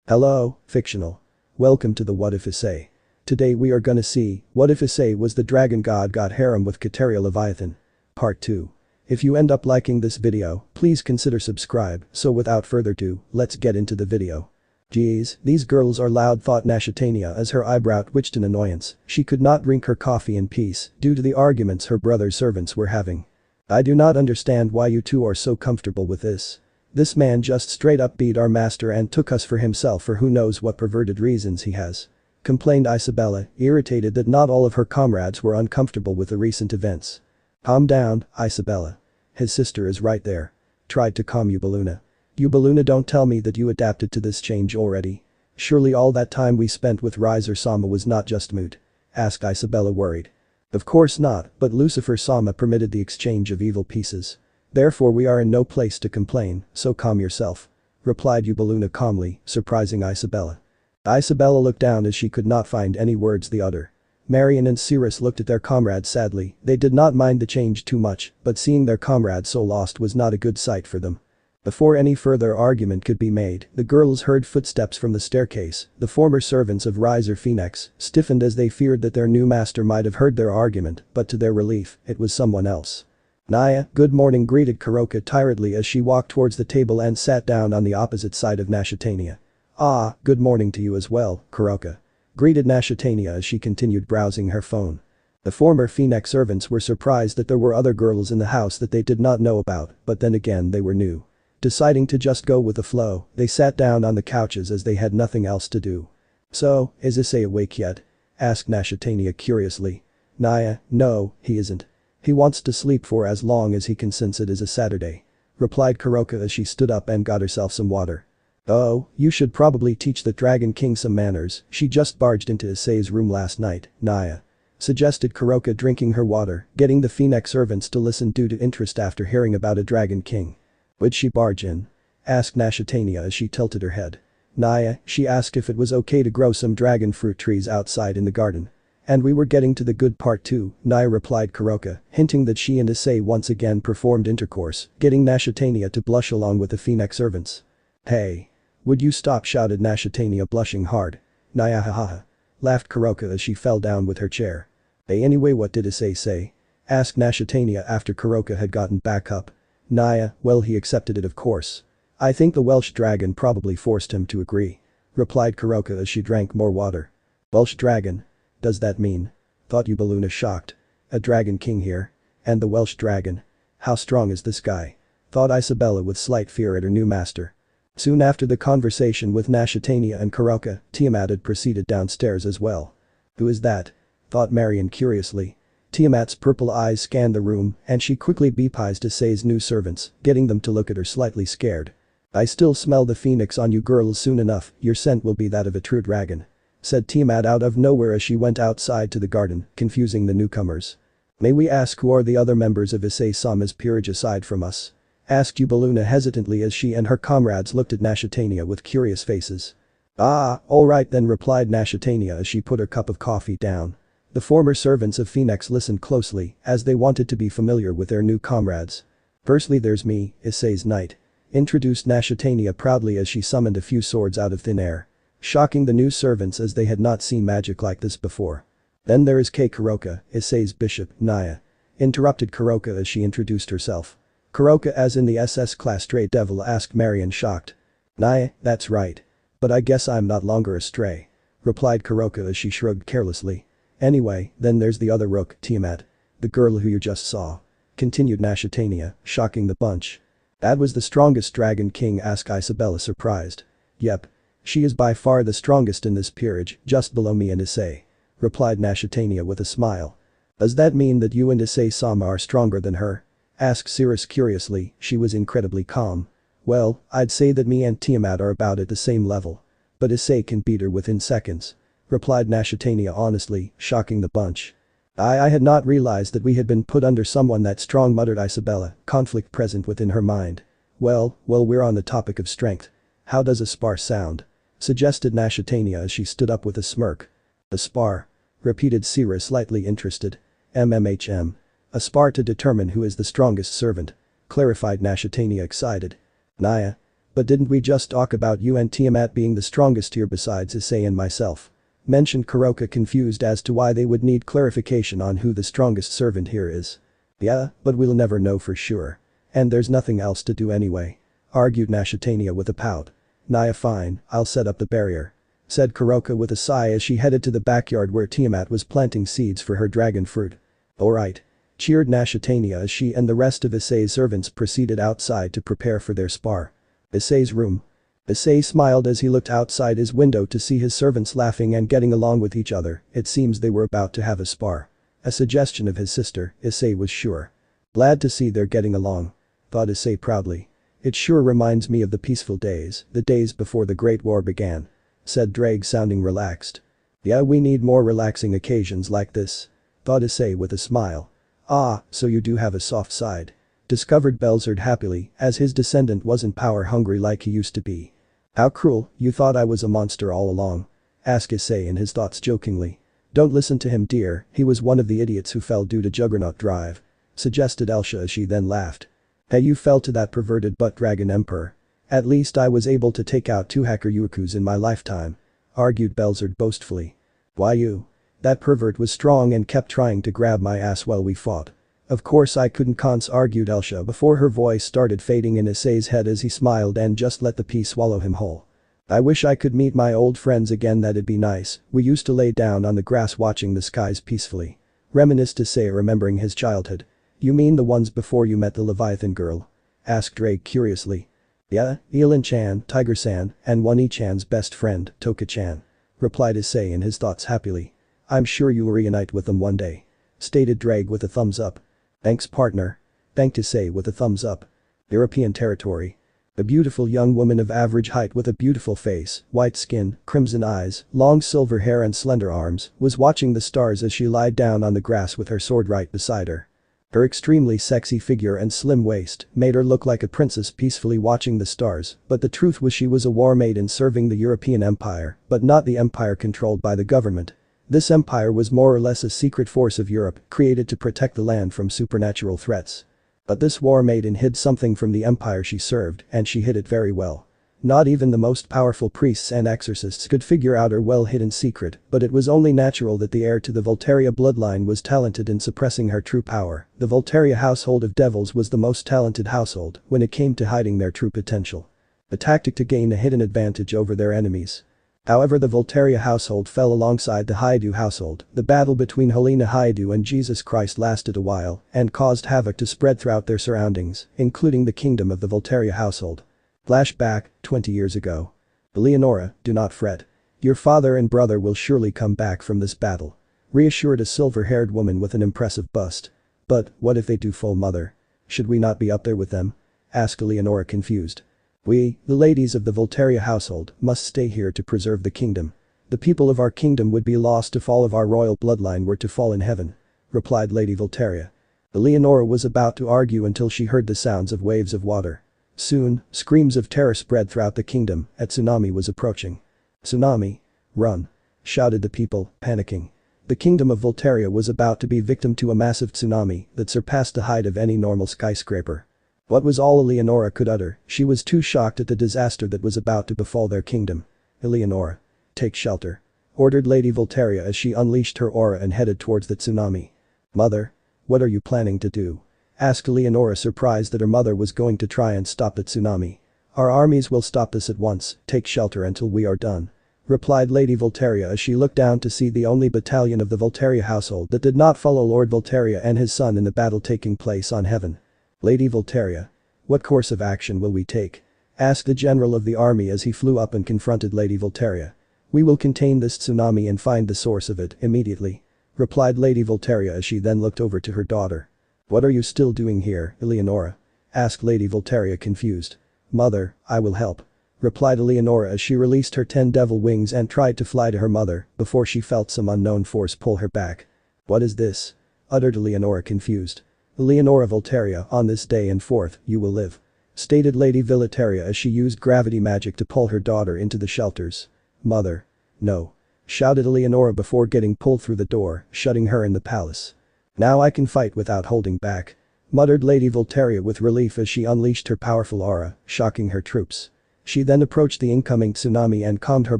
Hello, fictional. Welcome to the What If Issei. Today we are gonna see, what if Issei was the dragon god got harem with Katerea Leviathan? Part 2. If you end up liking this video, please consider subscribe, so without further ado, let's get into the video. Geez, these girls are loud, thought IsseixKaterea as her eyebrow twitched in annoyance. She could not drink her coffee in peace due to the arguments her brother's servants were having. I do not understand why you two are so comfortable with this. This man just straight up beat our master and took us for himself for who knows what perverted reasons he has. Complained Isabella, irritated that not all of her comrades were uncomfortable with the recent events. Calm down, Isabella. His sister is right there. Tried to calm Hyoudou. Hyoudou, don't tell me that you adapted to this change already. Surely all that time we spent with Riser-sama was not just moot? Asked Isabella, worried. Of course not, but Lucifer-sama permitted the exchange of evil pieces. Therefore we are in no place to complain, so calm yourself. Replied Hyoudou calmly, surprising Isabella. Isabella looked down as she could not find any words to utter. Marion and Cirrus looked at their comrade sadly. They did not mind the change too much, but seeing their comrade so lost was not a good sight for them. Before any further argument could be made, the girls heard footsteps from the staircase. The former servants of Riser Phoenix stiffened as they feared that their new master might have heard their argument, but to their relief, it was someone else. Naya, good morning, greeted Kuroka tiredly as she walked towards the table and sat down on the opposite side of IsseixKaterea. Ah, good morning to you as well, Kuroka. Greeted IsseixKaterea as she continued browsing her phone. The former Phoenix servants were surprised that there were other girls in the house that they did not know about, but then again they were new. Deciding to just go with the flow, they sat down on the couches as they had nothing else to do. So, is Issei awake yet? Asked IsseixKaterea curiously. Naya, no, he isn't. He wants to sleep for as long as he can since it is a Saturday. Replied Kuroka as she stood up and got herself some water. Oh, you should probably teach the Dragon King some manners, she just barged into Issei's room last night, Naya. Suggested Kuroka, drinking her water, getting the Phoenix servants to listen due to interest after hearing about a Dragon King. Would she barge in? Asked IsseixKaterea as she tilted her head. Naya, she asked if it was okay to grow some dragon fruit trees outside in the garden. And we were getting to the good part too, Naya replied Kuroka, hinting that she and Issei once again performed intercourse, getting IsseixKaterea to blush along with the Phoenix servants. Hey. Would you stop, shouted IsseixKaterea, blushing hard. Naya, hahaha. Laughed Kuroka as she fell down with her chair. Hey, anyway, what did Issei say? Asked IsseixKaterea after Kuroka had gotten back up. Naya, well, he accepted it, of course. I think the Welsh dragon probably forced him to agree. Replied Kuroka as she drank more water. Welsh dragon? Does that mean? Thought Hyoudou, shocked. A dragon king here? And the Welsh dragon? How strong is this guy? Thought Isabella with slight fear at her new master. Soon after the conversation with IsseixKaterea and Kuroka, Tiamat had proceeded downstairs as well. Who is that? Thought Marion curiously. Tiamat's purple eyes scanned the room and she quickly beepized Issei's new servants, getting them to look at her slightly scared. I still smell the phoenix on you girls. Soon enough, your scent will be that of a true dragon. Said Tiamat out of nowhere as she went outside to the garden, confusing the newcomers. May we ask who are the other members of Issei-sama's peerage aside from us? Asked Hyoudou hesitantly as she and her comrades looked at IsseixKaterea with curious faces. Ah, alright then, replied IsseixKaterea as she put her cup of coffee down. The former servants of Phoenix listened closely as they wanted to be familiar with their new comrades. Firstly, there's me, Issei's knight. Introduced IsseixKaterea proudly as she summoned a few swords out of thin air. Shocking the new servants as they had not seen magic like this before. Then there is Kuroka, Issei's bishop, Naya. Interrupted Kuroka as she introduced herself. Kuroka, as in the SS class stray devil? Asked Marion, shocked. Naya, that's right. But I guess I'm not longer a stray. Replied Kuroka as she shrugged carelessly. Anyway, then there's the other rook, Tiamat. The girl who you just saw. Continued IsseixKaterea, shocking the bunch. That was the strongest dragon king? Asked Isabella, surprised. Yep. She is by far the strongest in this peerage, just below me and Issei. Replied IsseixKaterea with a smile. Does that mean that you and Issei-sama are stronger than her? Asked Cirrus curiously. She was incredibly calm. Well, I'd say that me and Tiamat are about at the same level. But Issei can beat her within seconds. Replied IsseixKaterea honestly, shocking the bunch. I had not realized that we had been put under someone that strong, muttered Isabella, conflict present within her mind. Well, we're on the topic of strength. How does a spar sound? Suggested IsseixKaterea as she stood up with a smirk. A spar? Repeated Cirrus, slightly interested. MMHM. A spar to determine who is the strongest servant. Clarified IsseixKaterea, excited. Naya. But didn't we just talk about you and Tiamat being the strongest here besides Issei and myself? Mentioned Kuroka, confused as to why they would need clarification on who the strongest servant here is. Yeah, but we'll never know for sure. And there's nothing else to do anyway. Argued IsseixKaterea with a pout. Nah, fine, I'll set up the barrier. Said Kuroka with a sigh as she headed to the backyard where Tiamat was planting seeds for her dragon fruit. Alright. Cheered IsseixKaterea as she and the rest of Issei's servants proceeded outside to prepare for their spar. Issei's room. Issei smiled as he looked outside his window to see his servants laughing and getting along with each other. It seems they were about to have a spar. A suggestion of his sister, Issei was sure. Glad to see they're getting along. Thought Issei proudly. It sure reminds me of the peaceful days, the days before the Great War began. Said Drake, sounding relaxed. Yeah, we need more relaxing occasions like this. Thought Issei with a smile. Ah, so you do have a soft side. Discovered Belzard happily, as his descendant wasn't power hungry like he used to be. How cruel, you thought I was a monster all along? Asked Issei in his thoughts jokingly. Don't listen to him, dear, he was one of the idiots who fell due to Juggernaut Drive. Suggested Elsha as she then laughed. Hey, you fell to that perverted butt dragon emperor. At least I was able to take out 2 hacker Yukus in my lifetime. Argued Belzard boastfully. Why you? That pervert was strong and kept trying to grab my ass while we fought. Of course I couldn't cons, argued Elsha before her voice started fading in Issei's head as he smiled and just let the pea swallow him whole. I wish I could meet my old friends again, that'd be nice, we used to lay down on the grass watching the skies peacefully. Reminisced Issei, remembering his childhood. You mean the ones before you met the Leviathan girl? Asked Drake curiously. Yeah, Eelin-chan, Tiger-san, and Wani-chan's best friend, Toka-chan. Replied Issei in his thoughts happily. I'm sure you'll reunite with them one day. Stated Drake with a thumbs up. Thanks, partner. Thanked Issei with a thumbs up. European territory. A beautiful young woman of average height with a beautiful face, white skin, crimson eyes, long silver hair and slender arms, was watching the stars as she lied down on the grass with her sword right beside her. Her extremely sexy figure and slim waist made her look like a princess peacefully watching the stars, but the truth was she was a war maiden serving the European Empire, but not the empire controlled by the government. This empire was more or less a secret force of Europe created to protect the land from supernatural threats. But this war maiden hid something from the empire she served, and she hid it very well. Not even the most powerful priests and exorcists could figure out her well-hidden secret, but it was only natural that the heir to the Volteria bloodline was talented in suppressing her true power. The Volteria household of devils was the most talented household when it came to hiding their true potential. A tactic to gain a hidden advantage over their enemies. However, the Volteria household fell alongside the Hyoudou household. The battle between Helena Hyoudou and Jesus Christ lasted a while and caused havoc to spread throughout their surroundings, including the kingdom of the Volteria household. Flashback, 20 years ago. Leonora, do not fret. Your father and brother will surely come back from this battle. Reassured a silver-haired woman with an impressive bust. But, what if they do, full mother? Should we not be up there with them? Asked Leonora, confused. We, the ladies of the Volteria household, must stay here to preserve the kingdom. The people of our kingdom would be lost if all of our royal bloodline were to fall in heaven. Replied Lady Volteria. Leonora was about to argue until she heard the sounds of waves of water. Soon, screams of terror spread throughout the kingdom. A tsunami was approaching. Tsunami? Run! Shouted the people, panicking. The kingdom of Volteria was about to be victim to a massive tsunami that surpassed the height of any normal skyscraper. What was all Leonora could utter, she was too shocked at the disaster that was about to befall their kingdom. Leonora. Take shelter. Ordered Lady Volteria as she unleashed her aura and headed towards the tsunami. Mother? What are you planning to do? Asked Leonora, surprised that her mother was going to try and stop the tsunami. Our armies will stop this at once, take shelter until we are done. Replied Lady Volteria as she looked down to see the only battalion of the Volteria household that did not follow Lord Volteria and his son in the battle taking place on heaven. Lady Volteria. What course of action will we take? Asked the general of the army as he flew up and confronted Lady Volteria. We will contain this tsunami and find the source of it immediately. Replied Lady Volteria as she then looked over to her daughter. What are you still doing here, Leonora? Asked Lady Volteria, confused. Mother, I will help. Replied Leonora as she released her 10 devil wings and tried to fly to her mother before she felt some unknown force pull her back. What is this? Uttered Leonora, confused. Leonora Volteria, on this day and forth, you will live. Stated Lady Volteria as she used gravity magic to pull her daughter into the shelters. Mother. No. Shouted Leonora before getting pulled through the door, shutting her in the palace. Now I can fight without holding back. Muttered Lady Volteria with relief as she unleashed her powerful aura, shocking her troops. She then approached the incoming tsunami and calmed her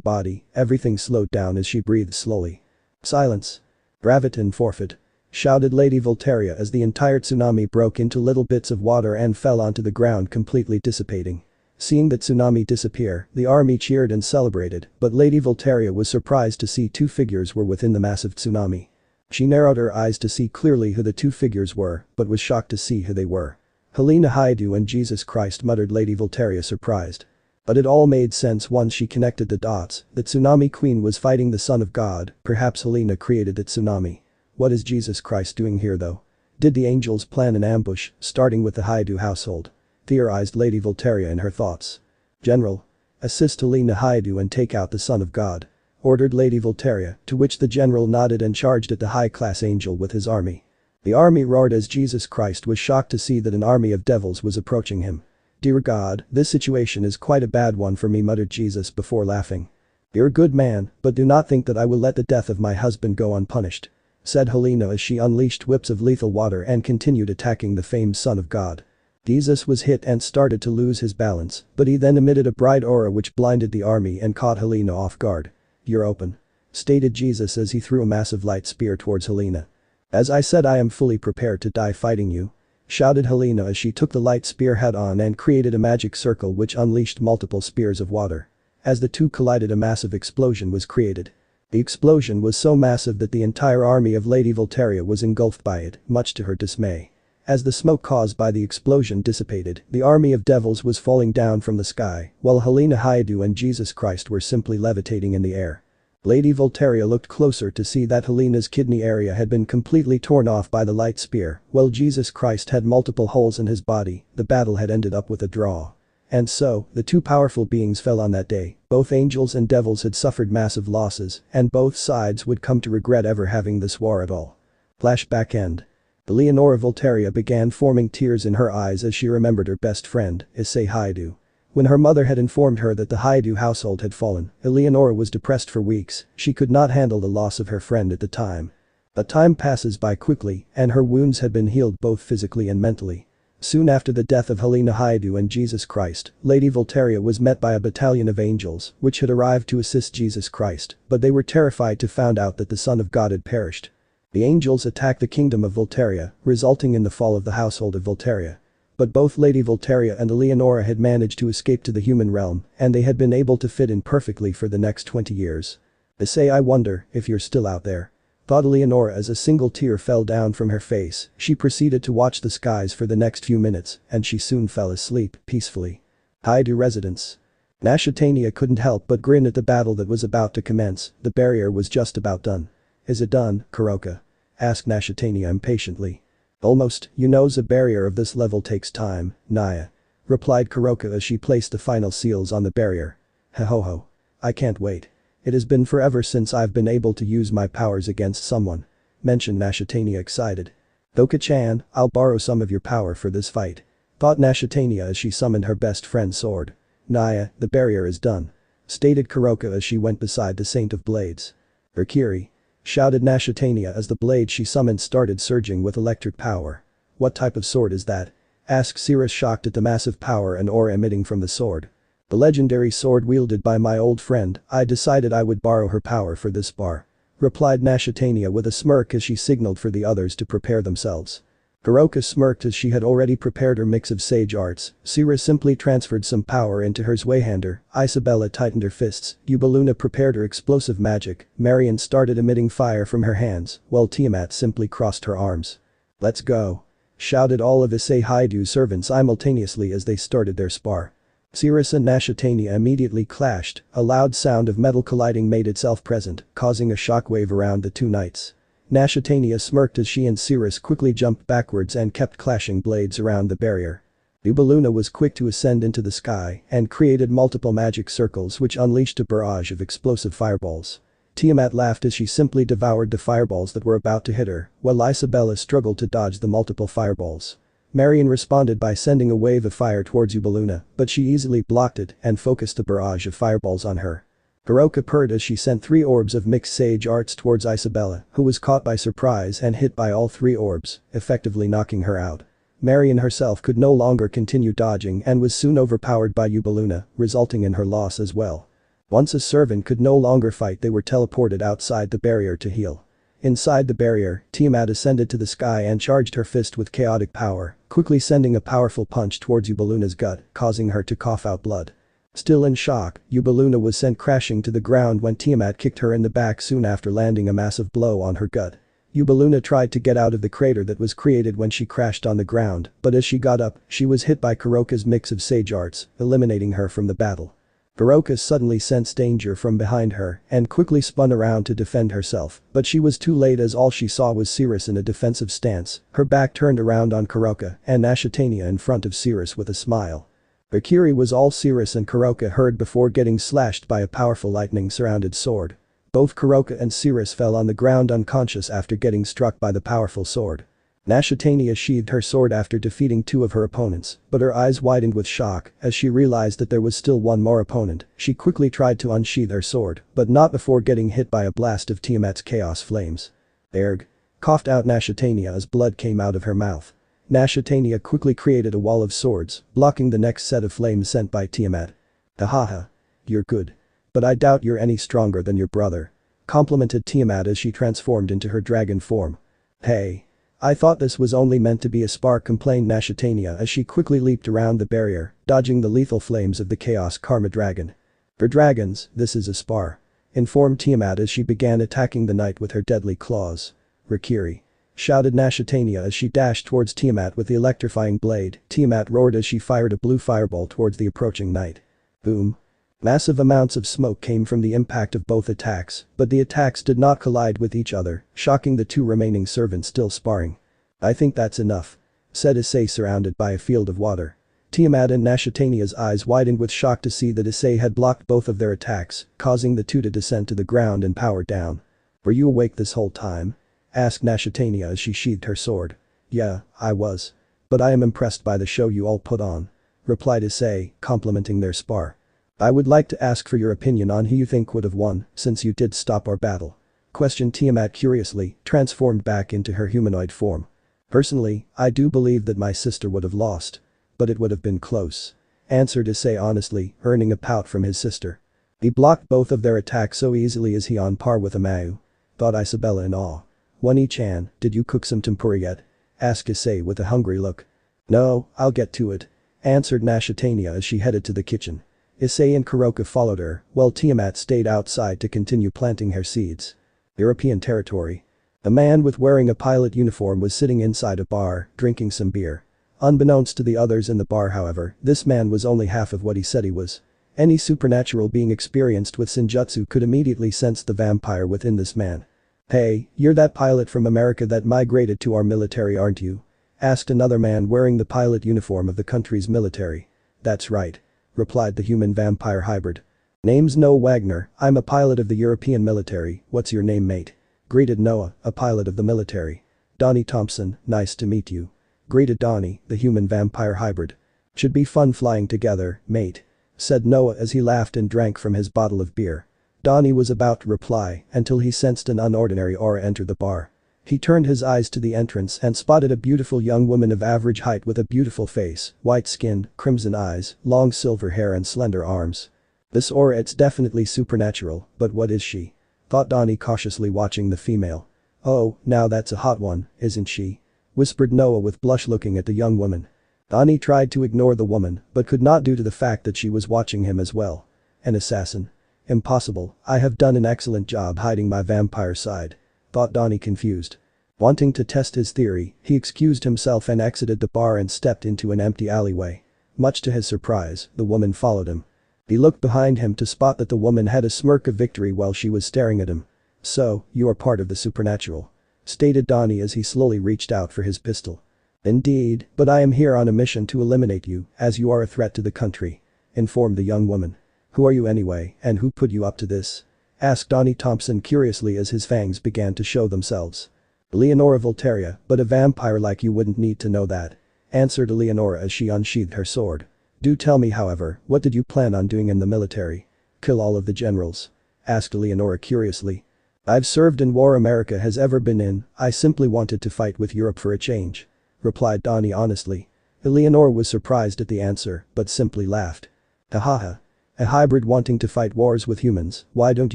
body, everything slowed down as she breathed slowly. "Silence. Graviton forfeit," shouted Lady Volteria as the entire tsunami broke into little bits of water and fell onto the ground, completely dissipating. Seeing the tsunami disappear, the army cheered and celebrated, but Lady Volteria was surprised to see two figures were within the massive tsunami. She narrowed her eyes to see clearly who the two figures were, but was shocked to see who they were. "Helena, Hyoudou and Jesus Christ," muttered Lady Volteria, surprised. But it all made sense once she connected the dots. The tsunami queen was fighting the son of God, perhaps Helena created the tsunami. What is Jesus Christ doing here though? Did the angels plan an ambush, starting with the Hyoudou household? Theorized Lady Volteria in her thoughts. "General. Assist Helena, Hyoudou and take out the son of God," ordered Lady Volteria, to which the general nodded and charged at the high-class angel with his army. The army roared as Jesus Christ was shocked to see that an army of devils was approaching him. "Dear God, this situation is quite a bad one for me," muttered Jesus before laughing. "You're a good man, but do not think that I will let the death of my husband go unpunished," said Helena as she unleashed whips of lethal water and continued attacking the famed son of God. Jesus was hit and started to lose his balance, but he then emitted a bright aura which blinded the army and caught Helena off guard. "You're open," stated Jesus as he threw a massive light spear towards Helena. "As I said, I am fully prepared to die fighting you," shouted Helena as she took the light spear head on and created a magic circle which unleashed multiple spears of water. As the two collided, a massive explosion was created. The explosion was so massive that the entire army of Lady Volteria was engulfed by it, much to her dismay. As the smoke caused by the explosion dissipated, the army of devils was falling down from the sky, while Helena, Hyoudou and Jesus Christ were simply levitating in the air. Lady Volteria looked closer to see that Helena's kidney area had been completely torn off by the light spear, while Jesus Christ had multiple holes in his body. The battle had ended up with a draw. And so, the two powerful beings fell on that day. Both angels and devils had suffered massive losses, and both sides would come to regret ever having this war at all. Flashback end. Leonora Volteria began forming tears in her eyes as she remembered her best friend, Issei Hyoudou. When her mother had informed her that the Hyoudou household had fallen, Leonora was depressed for weeks. She could not handle the loss of her friend at the time. But time passes by quickly, and her wounds had been healed both physically and mentally. Soon after the death of Helena, Hyoudou and Jesus Christ, Lady Volteria was met by a battalion of angels, which had arrived to assist Jesus Christ, but they were terrified to find out that the Son of God had perished. The angels attacked the kingdom of Volteria, resulting in the fall of the household of Volteria. But both Lady Volteria and Leonora had managed to escape to the human realm, and they had been able to fit in perfectly for the next 20 years. "Issei, I wonder if you're still out there," thought Leonora as a single tear fell down from her face. She proceeded to watch the skies for the next few minutes, and she soon fell asleep peacefully. Hyoudou residence. IsseixKaterea couldn't help but grin at the battle that was about to commence. The barrier was just about done. "Is it done, Karoka?" asked IsseixKaterea impatiently. "Almost, you knows a barrier of this level takes time, Naya," replied Karoka as she placed the final seals on the barrier. "Ho. I can't wait. It has been forever since I've been able to use my powers against someone," mentioned IsseixKaterea excited. "Doka-chan, I'll borrow some of your power for this fight," thought IsseixKaterea as she summoned her best friend's sword. "Naya, the barrier is done," stated Karoka as she went beside the Saint of Blades. "Valkyrie," shouted IsseixKaterea as the blade she summoned started surging with electric power. "What type of sword is that?" asked Cirrus, shocked at the massive power and aura emitting from the sword. "The legendary sword wielded by my old friend. I decided I would borrow her power for this spar," replied IsseixKaterea with a smirk as she signaled for the others to prepare themselves. Karoka smirked as she had already prepared her mix of sage arts. Cirrus simply transferred some power into her Zweihander. Isabella tightened her fists. Eubeluna prepared her explosive magic. Marion started emitting fire from her hands, while Tiamat simply crossed her arms. "Let's go," shouted all of Issei Hyoudou's servants simultaneously as they started their spar. Cirrus and IsseixKaterea immediately clashed. A loud sound of metal colliding made itself present, causing a shockwave around the two knights. IsseixKaterea smirked as she and Cirrus quickly jumped backwards and kept clashing blades around the barrier. Eubeluna was quick to ascend into the sky and created multiple magic circles which unleashed a barrage of explosive fireballs. Tiamat laughed as she simply devoured the fireballs that were about to hit her, while Isabella struggled to dodge the multiple fireballs. Marion responded by sending a wave of fire towards Eubeluna, but she easily blocked it and focused a barrage of fireballs on her. Karoka purred as she sent 3 orbs of mixed sage arts towards Isabella, who was caught by surprise and hit by all 3 orbs, effectively knocking her out. Marion herself could no longer continue dodging and was soon overpowered by Hyoudou, resulting in her loss as well. Once a servant could no longer fight, they were teleported outside the barrier to heal. Inside the barrier, Tiamat ascended to the sky and charged her fist with chaotic power, quickly sending a powerful punch towards Hyoudou's gut, causing her to cough out blood. Still in shock, Hyoudou was sent crashing to the ground when Tiamat kicked her in the back soon after landing a massive blow on her gut. Hyoudou tried to get out of the crater that was created when she crashed on the ground, but as she got up, she was hit by Kuroka's mix of sage arts, eliminating her from the battle. Kuroka suddenly sensed danger from behind her and quickly spun around to defend herself, but she was too late as all she saw was Cirrus in a defensive stance, her back turned around on Kuroka and IsseixKaterea in front of Cirrus with a smile. Valkyrie was all Cirrus and Kuroka heard before getting slashed by a powerful lightning-surrounded sword. Both Kuroka and Cirrus fell on the ground unconscious after getting struck by the powerful sword. IsseixKaterea sheathed her sword after defeating two of her opponents, but her eyes widened with shock as she realized that there was still one more opponent. She quickly tried to unsheath her sword, but not before getting hit by a blast of Tiamat's chaos flames. "Erg," coughed out IsseixKaterea as blood came out of her mouth. IsseixKaterea quickly created a wall of swords, blocking the next set of flames sent by Tiamat. "Hahaha. You're good. But I doubt you're any stronger than your brother," complimented Tiamat as she transformed into her dragon form. "Hey. I thought this was only meant to be a spar," complained IsseixKaterea as she quickly leaped around the barrier, dodging the lethal flames of the Chaos Karma Dragon. "For dragons, this is a spar," informed Tiamat as she began attacking the knight with her deadly claws. "Valkyrie," shouted IsseixKaterea as she dashed towards Tiamat with the electrifying blade. Tiamat roared as she fired a blue fireball towards the approaching knight. Boom. Massive amounts of smoke came from the impact of both attacks, but the attacks did not collide with each other, shocking the two remaining servants still sparring. "I think that's enough," said Issei surrounded by a field of water. Tiamat and IsseixKaterea's eyes widened with shock to see that Issei had blocked both of their attacks, causing the two to descend to the ground and power down. "Were you awake this whole time?" asked IsseixKaterea as she sheathed her sword. "Yeah, I was. But I am impressed by the show you all put on," replied Issei, complimenting their spar. "I would like to ask for your opinion on who you think would have won, since you did stop our battle," questioned Tiamat curiously, transformed back into her humanoid form. "Personally, I do believe that my sister would have lost. But it would have been close," answered Issei honestly, earning a pout from his sister. "He blocked both of their attacks so easily. Is he on par with Amayu?" thought Isabella in awe. "One-chan, did you cook some tempura yet?" asked Issei with a hungry look. "No, I'll get to it," answered IsseixKaterea as she headed to the kitchen. Issei and Kuroka followed her, while Tiamat stayed outside to continue planting her seeds. European territory. A man wearing a pilot uniform was sitting inside a bar, drinking some beer. Unbeknownst to the others in the bar, however, this man was only half of what he said he was. Any supernatural being experienced with Senjutsu could immediately sense the vampire within this man. "Hey, you're that pilot from America that migrated to our military, aren't you?" asked another man wearing the pilot uniform of the country's military. "That's right," replied the human-vampire hybrid. "Name's Noah Wagner, I'm a pilot of the European military. What's your name, mate?" greeted Noah, a pilot of the military. "Donnie Thompson, nice to meet you," greeted Donnie, the human-vampire hybrid. "Should be fun flying together, mate," said Noah as he laughed and drank from his bottle of beer. Donnie was about to reply until he sensed an unordinary aura enter the bar. He turned his eyes to the entrance and spotted a beautiful young woman of average height with a beautiful face, white skin, crimson eyes, long silver hair and slender arms. "This aura, it's definitely supernatural, but what is she?" thought Donnie cautiously watching the female. "Oh, now that's a hot one, isn't she?" whispered Noah with blush looking at the young woman. Donnie tried to ignore the woman, but could not due to the fact that she was watching him as well. "An assassin? Impossible, I have done an excellent job hiding my vampire side," thought Donnie confused. Wanting to test his theory, he excused himself and exited the bar and stepped into an empty alleyway. Much to his surprise, the woman followed him. He looked behind him to spot that the woman had a smirk of victory while she was staring at him. "So, you are part of the supernatural," stated Donnie as he slowly reached out for his pistol. "Indeed, but I am here on a mission to eliminate you, as you are a threat to the country," informed the young woman. "Who are you anyway, and who put you up to this?" asked Donnie Thompson curiously as his fangs began to show themselves. "Leonora Voltaria, but a vampire like you wouldn't need to know that," answered Leonora as she unsheathed her sword. "Do tell me, however, what did you plan on doing in the military? Kill all of the generals?" asked Leonora curiously. "I've served in war America has ever been in, I simply wanted to fight with Europe for a change," replied Donnie honestly. Leonora was surprised at the answer, but simply laughed. Hahaha. A hybrid wanting to fight wars with humans, why don't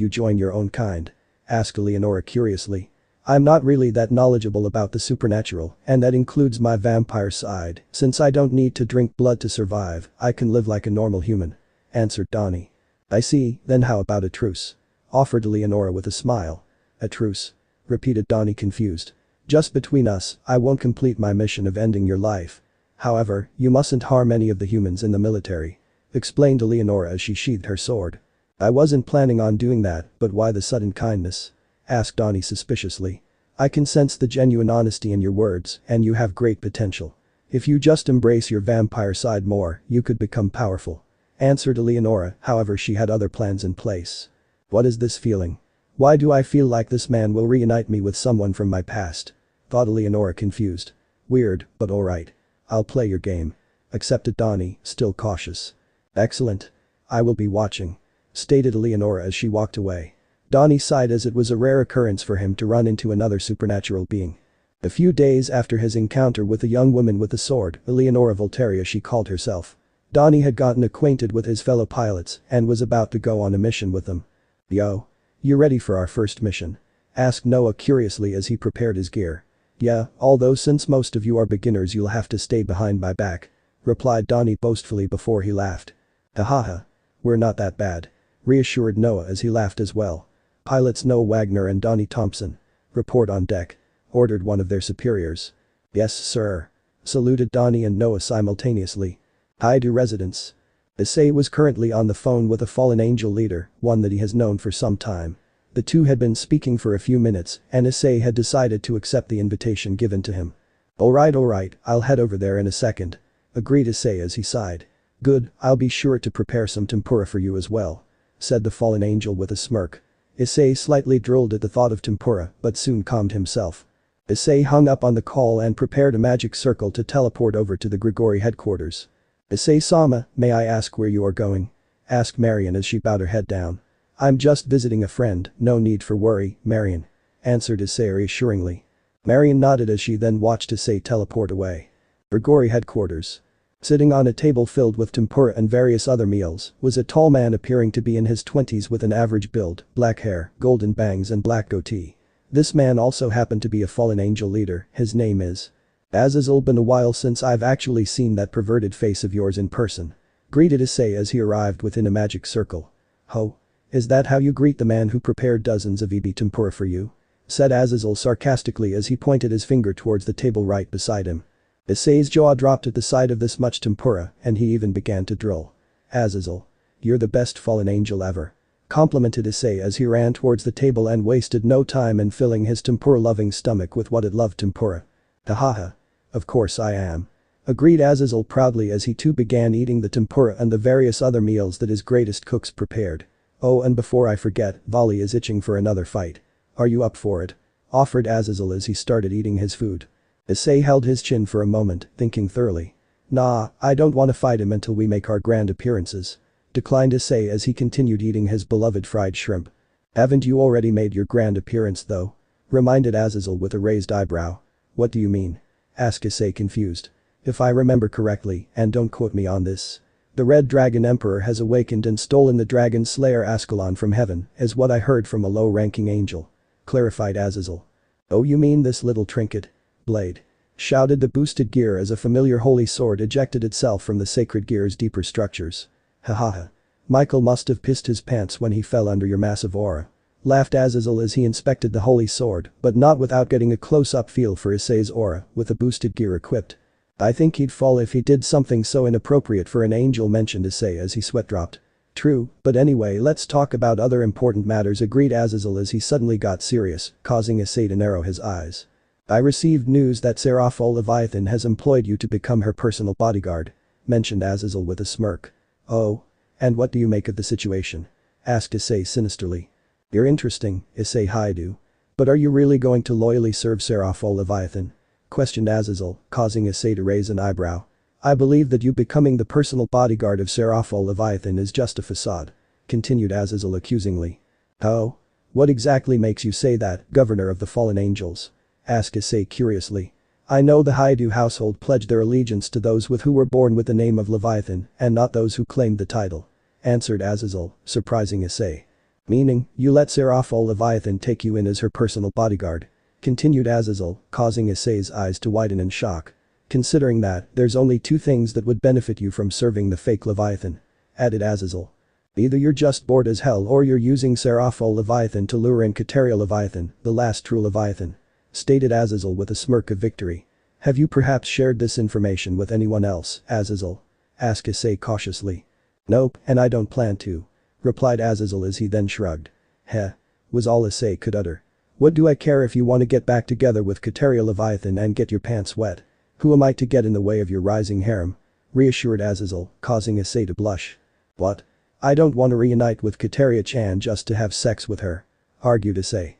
you join your own kind? Asked Leonora curiously. I'm not really that knowledgeable about the supernatural, and that includes my vampire side, since I don't need to drink blood to survive, I can live like a normal human. Answered Donnie. I see, then how about a truce? Offered Leonora with a smile. A truce? Repeated Donnie confused. Just between us, I won't complete my mission of ending your life. However, you mustn't harm any of the humans in the military. Explained Leonora as she sheathed her sword. I wasn't planning on doing that, but why the sudden kindness? Asked Donnie suspiciously. I can sense the genuine honesty in your words, and you have great potential. If you just embrace your vampire side more, you could become powerful. Answered Leonora, however she had other plans in place. What is this feeling? Why do I feel like this man will reunite me with someone from my past? Thought Leonora confused. Weird, but alright. I'll play your game. Accepted Donnie, still cautious. Excellent. I will be watching. Stated Leonora as she walked away. Donnie sighed as it was a rare occurrence for him to run into another supernatural being. A few days after his encounter with a young woman with a sword, Leonora Voltaria she called herself. Donnie had gotten acquainted with his fellow pilots and was about to go on a mission with them. Yo. You ready for our first mission? Asked Noah curiously as he prepared his gear. Yeah, although since most of you are beginners you'll have to stay behind my back. Replied Donnie boastfully before he laughed. Hahaha. We're not that bad. Reassured Noah as he laughed as well. Pilots Noah Wagner and Donnie Thompson. Report on deck. Ordered one of their superiors. Yes, sir. Saluted Donnie and Noah simultaneously. Hyoudou residence. Issei was currently on the phone with a fallen angel leader, one that he has known for some time. The two had been speaking for a few minutes, and Issei had decided to accept the invitation given to him. Alright, I'll head over there in a second. Agreed Issei as he sighed. Good, I'll be sure to prepare some tempura for you as well. Said the fallen angel with a smirk. Issei slightly drooled at the thought of tempura, but soon calmed himself. Issei hung up on the call and prepared a magic circle to teleport over to the Grigori headquarters. Issei-sama, may I ask where you are going? Asked Marion as she bowed her head down. I'm just visiting a friend, no need for worry, Marion. Answered Issei reassuringly. Marion nodded as she then watched Issei teleport away. Grigori headquarters. Sitting on a table filled with tempura and various other meals was a tall man appearing to be in his 20s with an average build, black hair, golden bangs and black goatee. This man also happened to be a fallen angel leader, his name is Azazel. Been a while since I've actually seen that perverted face of yours in person. Greeted Issei as he arrived within a magic circle. Ho. Is that how you greet the man who prepared dozens of ebi tempura for you? Said Azazel sarcastically as he pointed his finger towards the table right beside him. Issei's jaw dropped at the sight of this much tempura and he even began to drool. Azazel. You're the best fallen angel ever. Complimented Issei as he ran towards the table and wasted no time in filling his tempura-loving stomach with what it loved tempura. Hahaha. Of course I am. Agreed Azazel proudly as he too began eating the tempura and the various other meals that his greatest cooks prepared. Oh, and before I forget, Volley is itching for another fight. Are you up for it? Offered Azazel as he started eating his food. Issei held his chin for a moment, thinking thoroughly. Nah, I don't want to fight him until we make our grand appearances. Declined Issei as he continued eating his beloved fried shrimp. Haven't you already made your grand appearance though? Reminded Azazel with a raised eyebrow. What do you mean? Asked Issei confused. If I remember correctly, and don't quote me on this. The Red Dragon Emperor has awakened and stolen the Dragon Slayer Ascalon from heaven, is what I heard from a low-ranking angel. Clarified Azazel. Oh, you mean this little trinket? Blade. Shouted the boosted gear as a familiar holy sword ejected itself from the sacred gear's deeper structures. Hahaha. Michael must have pissed his pants when he fell under your massive aura. Laughed Azazel as he inspected the holy sword, but not without getting a close-up feel for Issei's aura, with the boosted gear equipped. I think he'd fall if he did something so inappropriate for an angel, mentioned Issei as he sweat dropped. True, but anyway, let's talk about other important matters, agreed Azazel as he suddenly got serious, causing Issei to narrow his eyes. I received news that Scarlet Leviathan has employed you to become her personal bodyguard. Mentioned Azazel with a smirk. Oh? And what do you make of the situation? Asked Issei sinisterly. You're interesting, Issei Hyoudou. But are you really going to loyally serve Scarlet Leviathan? Questioned Azazel, causing Issei to raise an eyebrow. I believe that you becoming the personal bodyguard of Scarlet Leviathan is just a facade. Continued Azazel accusingly. Oh? What exactly makes you say that, Governor of the Fallen Angels? Asked Issei curiously. I know the Hyoudou household pledged their allegiance to those who were born with the name of Leviathan and not those who claimed the title. Answered Azazel, surprising Issei. Meaning, you let Seraphol Leviathan take you in as her personal bodyguard. Continued Azazel, causing Issei's eyes to widen in shock. Considering that, there's only two things that would benefit you from serving the fake Leviathan. Added Azazel. Either you're just bored as hell or you're using Seraphol Leviathan to lure in Katerea Leviathan, the last true Leviathan. Stated Azazel with a smirk of victory. Have you perhaps shared this information with anyone else, Azazel? Asked Issei cautiously. Nope, and I don't plan to. Replied Azazel as he then shrugged. Heh. Was all Issei could utter. What do I care if you want to get back together with Katerea Leviathan and get your pants wet? Who am I to get in the way of your rising harem? Reassured Azazel, causing Issei to blush. What? I don't want to reunite with Katerea-chan just to have sex with her. Argued Issei.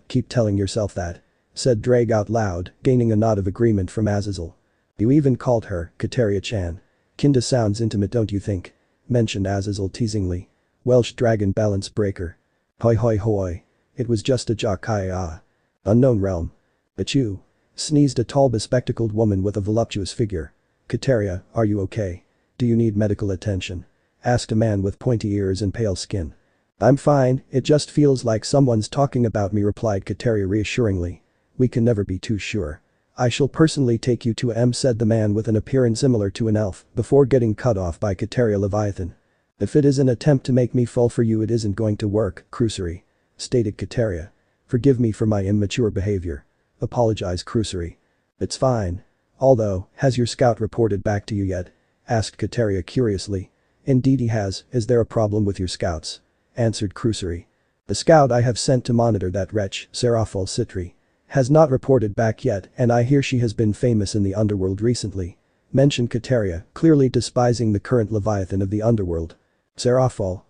Keep telling yourself that. Said Drake out loud, gaining a nod of agreement from Azazel. You even called her Katerea-chan. Kinda sounds intimate, don't you think? Mentioned Azazel teasingly. Welsh dragon balance breaker. Hoi hoi hoi. It was just a joke. Unknown realm. Achoo. Sneezed a tall bespectacled woman with a voluptuous figure. Katerea, are you okay? Do you need medical attention? Asked a man with pointy ears and pale skin. I'm fine, it just feels like someone's talking about me, replied Katerea reassuringly. We can never be too sure. I shall personally take you to said the man with an appearance similar to an elf before getting cut off by Katerea Leviathan. If it is an attempt to make me fall for you, it isn't going to work, Crusory. Stated Katerea. Forgive me for my immature behavior. Apologized Crusory. It's fine. Although, has your scout reported back to you yet? Asked Katerea curiously. Indeed he has. Is there a problem with your scouts? Answered Crusory. The scout I have sent to monitor that wretch, Seraphol Citri, has not reported back yet, and I hear she has been famous in the underworld recently. Mentioned Katerea, clearly despising the current Leviathan of the underworld. Seraphol?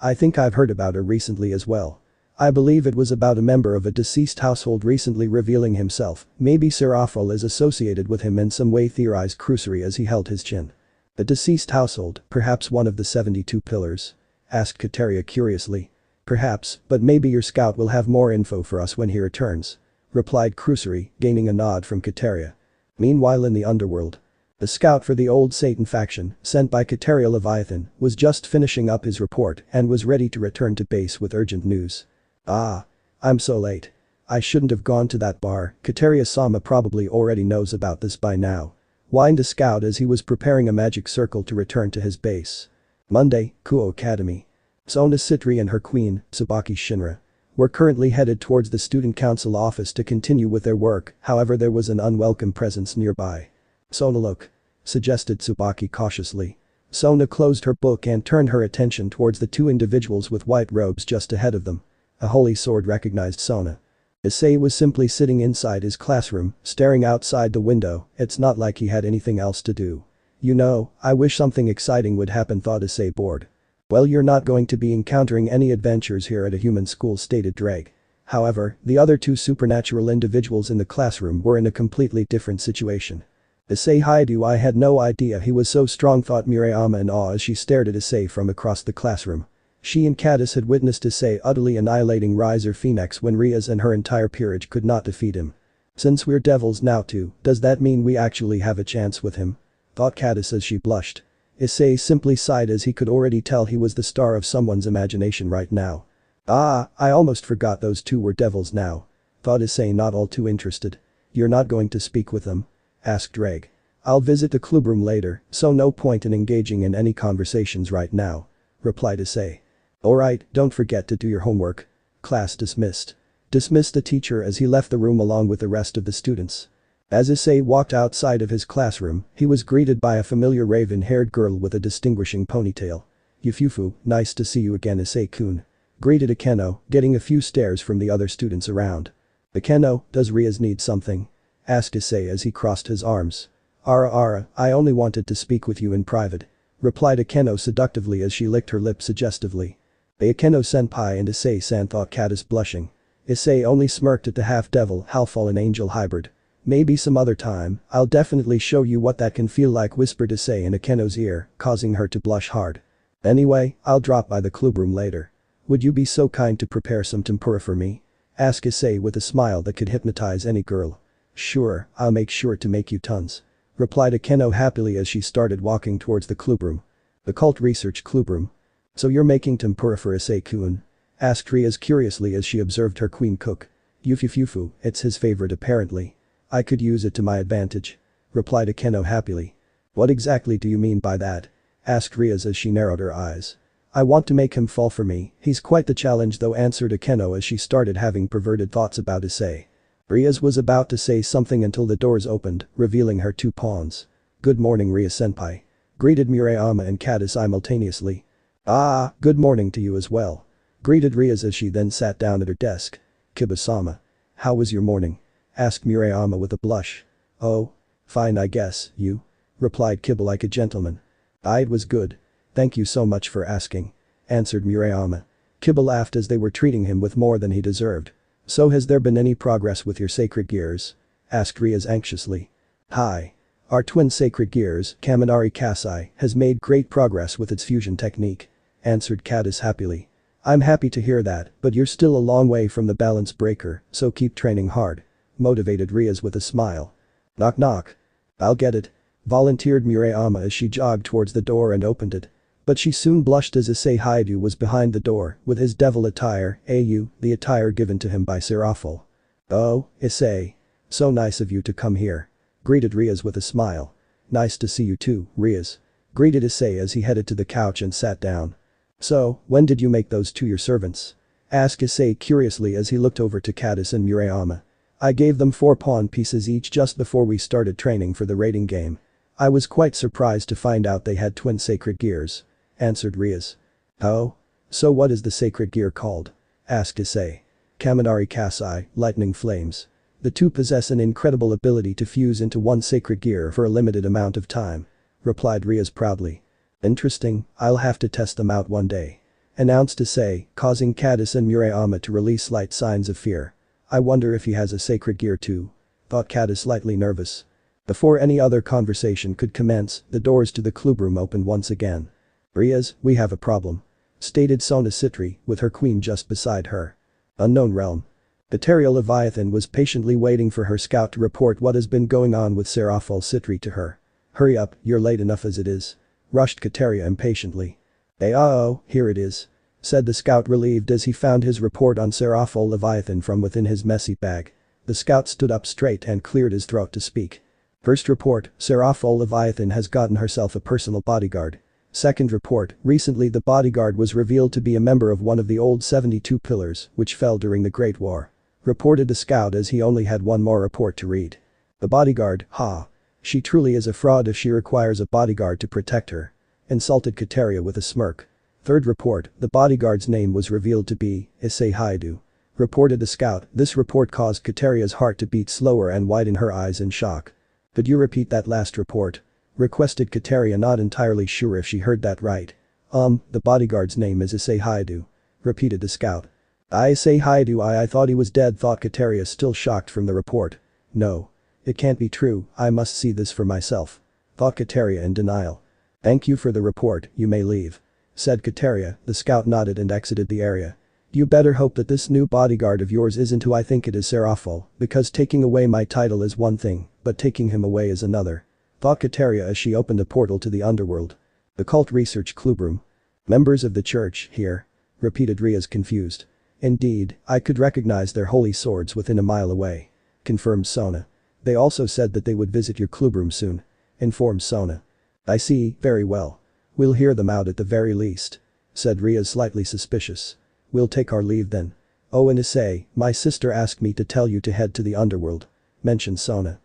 I think I've heard about her recently as well. I believe it was about a member of a deceased household recently revealing himself. Maybe Seraphol is associated with him in some way, theorized Crusory as he held his chin. A deceased household, perhaps one of the 72 pillars? Asked Katerea curiously. Perhaps, but maybe your scout will have more info for us when he returns. Replied Crusory, gaining a nod from Katerea. Meanwhile in the underworld. The scout for the old Satan faction, sent by Katerea Leviathan, was just finishing up his report and was ready to return to base with urgent news. I'm so late. I shouldn't have gone to that bar. Katerea-sama probably already knows about this by now. Whined a scout as he was preparing a magic circle to return to his base. Monday, Kuo Academy. Sona Citri and her queen, Tsubaki Shinra, were currently headed towards the student council office to continue with their work, however there was an unwelcome presence nearby. Sona, look. Suggested Tsubaki cautiously. Sona closed her book and turned her attention towards the two individuals with white robes just ahead of them. A holy sword recognized Sona. Issei was simply sitting inside his classroom, staring outside the window. It's not like he had anything else to do. You know, I wish something exciting would happen, thought Issei bored. Well, you're not going to be encountering any adventures here at a human school, stated Drake. However, the other two supernatural individuals in the classroom were in a completely different situation. Issei Hyoudou, I had no idea he was so strong, thought Murayama in awe as she stared at Issei from across the classroom. She and Caddis had witnessed Issei utterly annihilating Riser Phoenix when Riaz and her entire peerage could not defeat him. Since we're devils now too, does that mean we actually have a chance with him? Thought Caddis as she blushed. Issei simply sighed as he could already tell he was the star of someone's imagination right now. I almost forgot those two were devils now. Thought Issei, not all too interested. You're not going to speak with them? Asked Drake. I'll visit the clubroom later, so no point in engaging in any conversations right now. Replied Issei. Alright, don't forget to do your homework. Class dismissed. Dismissed the teacher as he left the room along with the rest of the students. As Issei walked outside of his classroom, he was greeted by a familiar raven-haired girl with a distinguishing ponytail. Yufufu, nice to see you again, Issei-kun. Greeted Akeno, getting a few stares from the other students around. Akeno, does Riaz need something? Asked Issei as he crossed his arms. Ara, I only wanted to speak with you in private. Replied Akeno seductively as she licked her lips suggestively. Akeno-senpai and Issei-san, thought Caddis, blushing. Issei only smirked at the half-devil, half-fallen angel hybrid. Maybe some other time, I'll definitely show you what that can feel like, whispered Issei in Akeno's ear, causing her to blush hard. Anyway, I'll drop by the clubroom later. Would you be so kind to prepare some tempura for me? Asked Issei with a smile that could hypnotize any girl. Sure, I'll make sure to make you tons. Replied Akeno happily as she started walking towards the clubroom. The cult research clubroom. So you're making tempura for Issei-kun? Asked Riaz curiously as she observed her queen cook. Yufufufu, it's his favorite apparently. I could use it to my advantage. Replied Akeno happily. What exactly do you mean by that? Asked Riaz as she narrowed her eyes. I want to make him fall for me, he's quite the challenge though, answered Akeno as she started having perverted thoughts about Issei. Riaz was about to say something until the doors opened, revealing her two pawns. Good morning Riaz-senpai. Greeted Murayama and Kata simultaneously. Ah, good morning to you as well. Greeted Riaz as she then sat down at her desk. Kiba-sama. How was your morning? Asked Murayama with a blush. Oh. Fine I guess, you? Replied Kiba like a gentleman. It was good. Thank you so much for asking. Answered Murayama. Kiba laughed as they were treating him with more than he deserved. So has there been any progress with your sacred gears? Asked Riaz anxiously. Hi. Our twin sacred gears, Kaminari Kasai, has made great progress with its fusion technique. Answered Kadis happily. I'm happy to hear that, but you're still a long way from the balance breaker, so keep training hard. Motivated Riaz with a smile. Knock knock. I'll get it. Volunteered Murayama as she jogged towards the door and opened it. But she soon blushed as Issei Hyoudou was behind the door with his devil attire, the attire given to him by Serafal. Oh, Issei. So nice of you to come here. Greeted Riaz with a smile. Nice to see you too, Riaz. Greeted Issei as he headed to the couch and sat down. So, when did you make those two your servants? Asked Issei curiously as he looked over to Kadis and Murayama. I gave them 4 pawn pieces each just before we started training for the raiding game. I was quite surprised to find out they had twin sacred gears. Answered Riaz. Oh? So what is the sacred gear called? Asked Issei. Kaminari Kasai, lightning flames. The two possess an incredible ability to fuse into one sacred gear for a limited amount of time. Replied Riaz proudly. Interesting, I'll have to test them out one day. Announced Issei, causing Kadis and Murayama to release slight signs of fear. I wonder if he has a sacred gear too. Thought Kadis slightly nervous. Before any other conversation could commence, the doors to the clubroom opened once again. Riaz, we have a problem. Stated Sona Citri, with her queen just beside her. Unknown realm. Katerea Leviathan was patiently waiting for her scout to report what has been going on with Serafal Citri to her. Hurry up, you're late enough as it is. Rushed Katerea impatiently. Oh, here it is. Said the scout relieved as he found his report on Serafal Leviathan from within his messy bag. The scout stood up straight and cleared his throat to speak. First report, Serafal Leviathan has gotten herself a personal bodyguard. Second report, recently the bodyguard was revealed to be a member of one of the old 72 pillars which fell during the Great War. Reported the scout as he only had one more report to read. The bodyguard, ha. She truly is a fraud if she requires a bodyguard to protect her. Insulted Katerea with a smirk. Third report, the bodyguard's name was revealed to be Issei Hyoudou. Reported the scout, this report caused Katerea's heart to beat slower and widen her eyes in shock. Could you repeat that last report? Requested Katerea, not entirely sure if she heard that right. The bodyguard's name is Issei Hyoudou. Repeated the scout. Issei Hyoudou, I thought he was dead, thought Katerea, still shocked from the report. No. It can't be true, I must see this for myself. Thought Katerea in denial. Thank you for the report, you may leave. Said Katerea, the scout nodded and exited the area. You better hope that this new bodyguard of yours isn't who I think it is, Serafal, because taking away my title is one thing, but taking him away is another. Thought Katerea as she opened a portal to the underworld. The cult research clubroom. Members of the church, here. Repeated Riaz confused. Indeed, I could recognize their holy swords within a mile away. Confirmed Sona. They also said that they would visit your clubroom soon. Informed Sona. I see, very well. We'll hear them out at the very least. Said Riaz slightly suspicious. We'll take our leave then. Oh, and Issei, my sister asked me to tell you to head to the underworld. Mentioned Sona.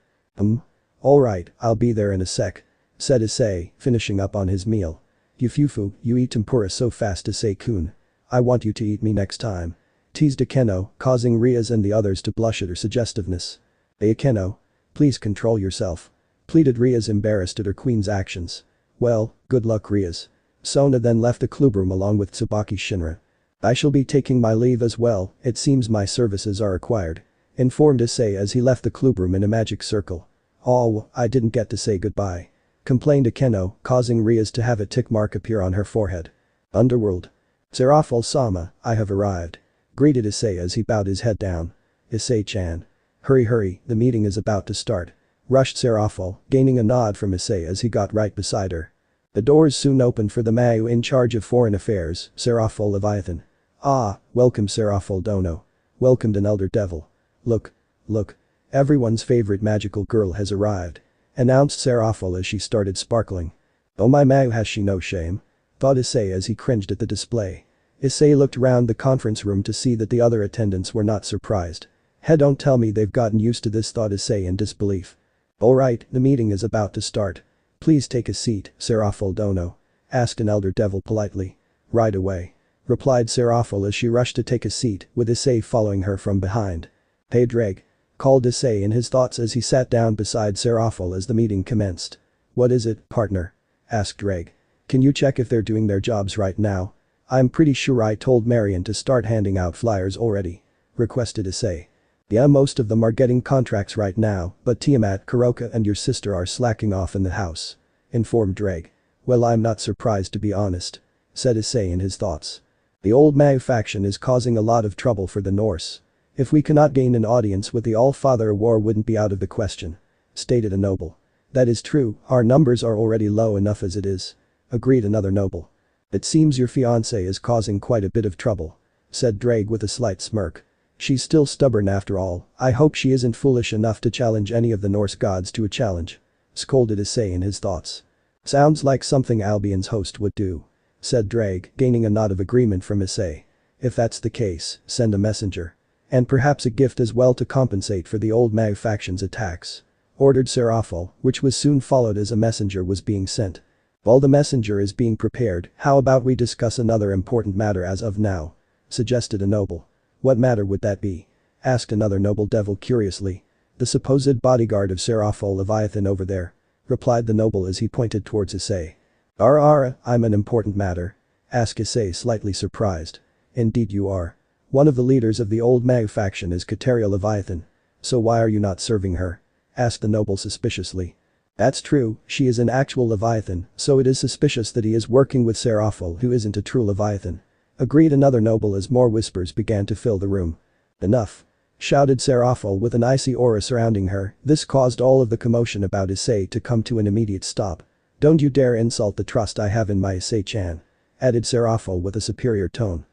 Alright, I'll be there in a sec. Said Issei, finishing up on his meal. Yufufu, you eat tempura so fast, Issei-kun. I want you to eat me next time. Teased Akeno, causing Riaz and the others to blush at her suggestiveness. Hey Akeno. Please control yourself. Pleaded Riaz, embarrassed at her queen's actions. Well, good luck Riaz. Sona then left the clubroom along with Tsubaki Shinra. I shall be taking my leave as well, it seems my services are required. Informed Issei as he left the clubroom in a magic circle. Oh, I didn't get to say goodbye. Complained Akeno, causing Riaz to have a tick mark appear on her forehead. Underworld. Serafal-sama, I have arrived. Greeted Issei as he bowed his head down. Issei-chan. Hurry hurry, the meeting is about to start. Rushed Seraphol, gaining a nod from Issei as he got right beside her. The doors soon opened for the Mayu in charge of foreign affairs, Seraphol Leviathan. Ah, welcome Seraphol Dono. Welcomed an elder devil. Look. Look. Everyone's favorite magical girl has arrived. Announced Seraphol as she started sparkling. Oh my Mayu, has she no shame? Thought Issei as he cringed at the display. Issei looked round the conference room to see that the other attendants were not surprised. Don't tell me they've gotten used to this, thought Issei in disbelief. Alright, the meeting is about to start. Please take a seat, Seraphol Dono. Asked an elder devil politely. Right away. Replied Seraphol as she rushed to take a seat, with Issei following her from behind. Hey Dreg. Called Issei in his thoughts as he sat down beside Seraphol as the meeting commenced. What is it, partner? Asked Dreg. Can you check if they're doing their jobs right now? I'm pretty sure I told Marion to start handing out flyers already. Requested Issei. Yeah, most of them are getting contracts right now, but Tiamat, Kuroka and your sister are slacking off in the house. Informed Dreg. Well, I'm not surprised to be honest. Said Issei in his thoughts. The old Mayu faction is causing a lot of trouble for the Norse. If we cannot gain an audience with the All-Father, war wouldn't be out of the question. Stated a noble. That is true, our numbers are already low enough as it is. Agreed another noble. It seems your fiancée is causing quite a bit of trouble. Said Dreg with a slight smirk. She's still stubborn after all, I hope she isn't foolish enough to challenge any of the Norse gods to a challenge. Scolded Issei in his thoughts. Sounds like something Albion's host would do. Said Dreg, gaining a nod of agreement from Issei. If that's the case, send a messenger. And perhaps a gift as well to compensate for the old Mayu faction's attacks. Ordered Seraphol, which was soon followed as a messenger was being sent. While the messenger is being prepared, how about we discuss another important matter as of now? Suggested a noble. What matter would that be? Asked another noble devil curiously. The supposed bodyguard of Seraphol Leviathan over there. Replied the noble as he pointed towards Issei. I'm an important matter. Asked Issei slightly surprised. Indeed you are. One of the leaders of the old Mayu faction is Katerea Leviathan. So why are you not serving her? Asked the noble suspiciously. That's true, she is an actual Leviathan, so it is suspicious that he is working with Seraphol who isn't a true Leviathan. Agreed another noble as more whispers began to fill the room. Enough. Shouted Seraphol with an icy aura surrounding her, this caused all of the commotion about Issei to come to an immediate stop. Don't you dare insult the trust I have in my Issei-chan. Added Seraphol with a superior tone.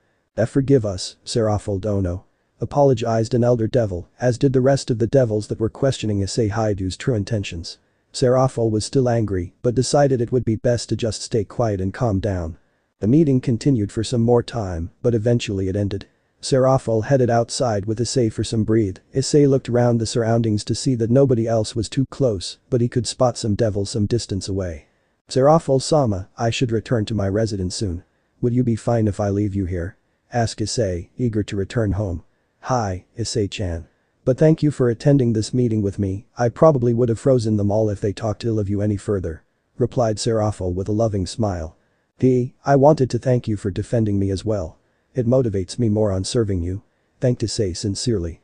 Forgive us, Seraphol Dono. Apologized an elder devil, as did the rest of the devils that were questioning Issei Hyoudou's true intentions. Seraphol was still angry, but decided it would be best to just stay quiet and calm down. The meeting continued for some more time, but eventually it ended. Seraphol headed outside with Issei for some breathe. Issei looked around the surroundings to see that nobody else was too close, but he could spot some devils some distance away. Seraphol-sama, I should return to my residence soon. Would you be fine if I leave you here? Asked Issei, eager to return home. Hi, Issei-chan. But thank you for attending this meeting with me, I probably would have frozen them all if they talked ill of you any further. Replied Seraphol with a loving smile. I wanted to thank you for defending me as well. It motivates me more on serving you. Thanked Issei sincerely.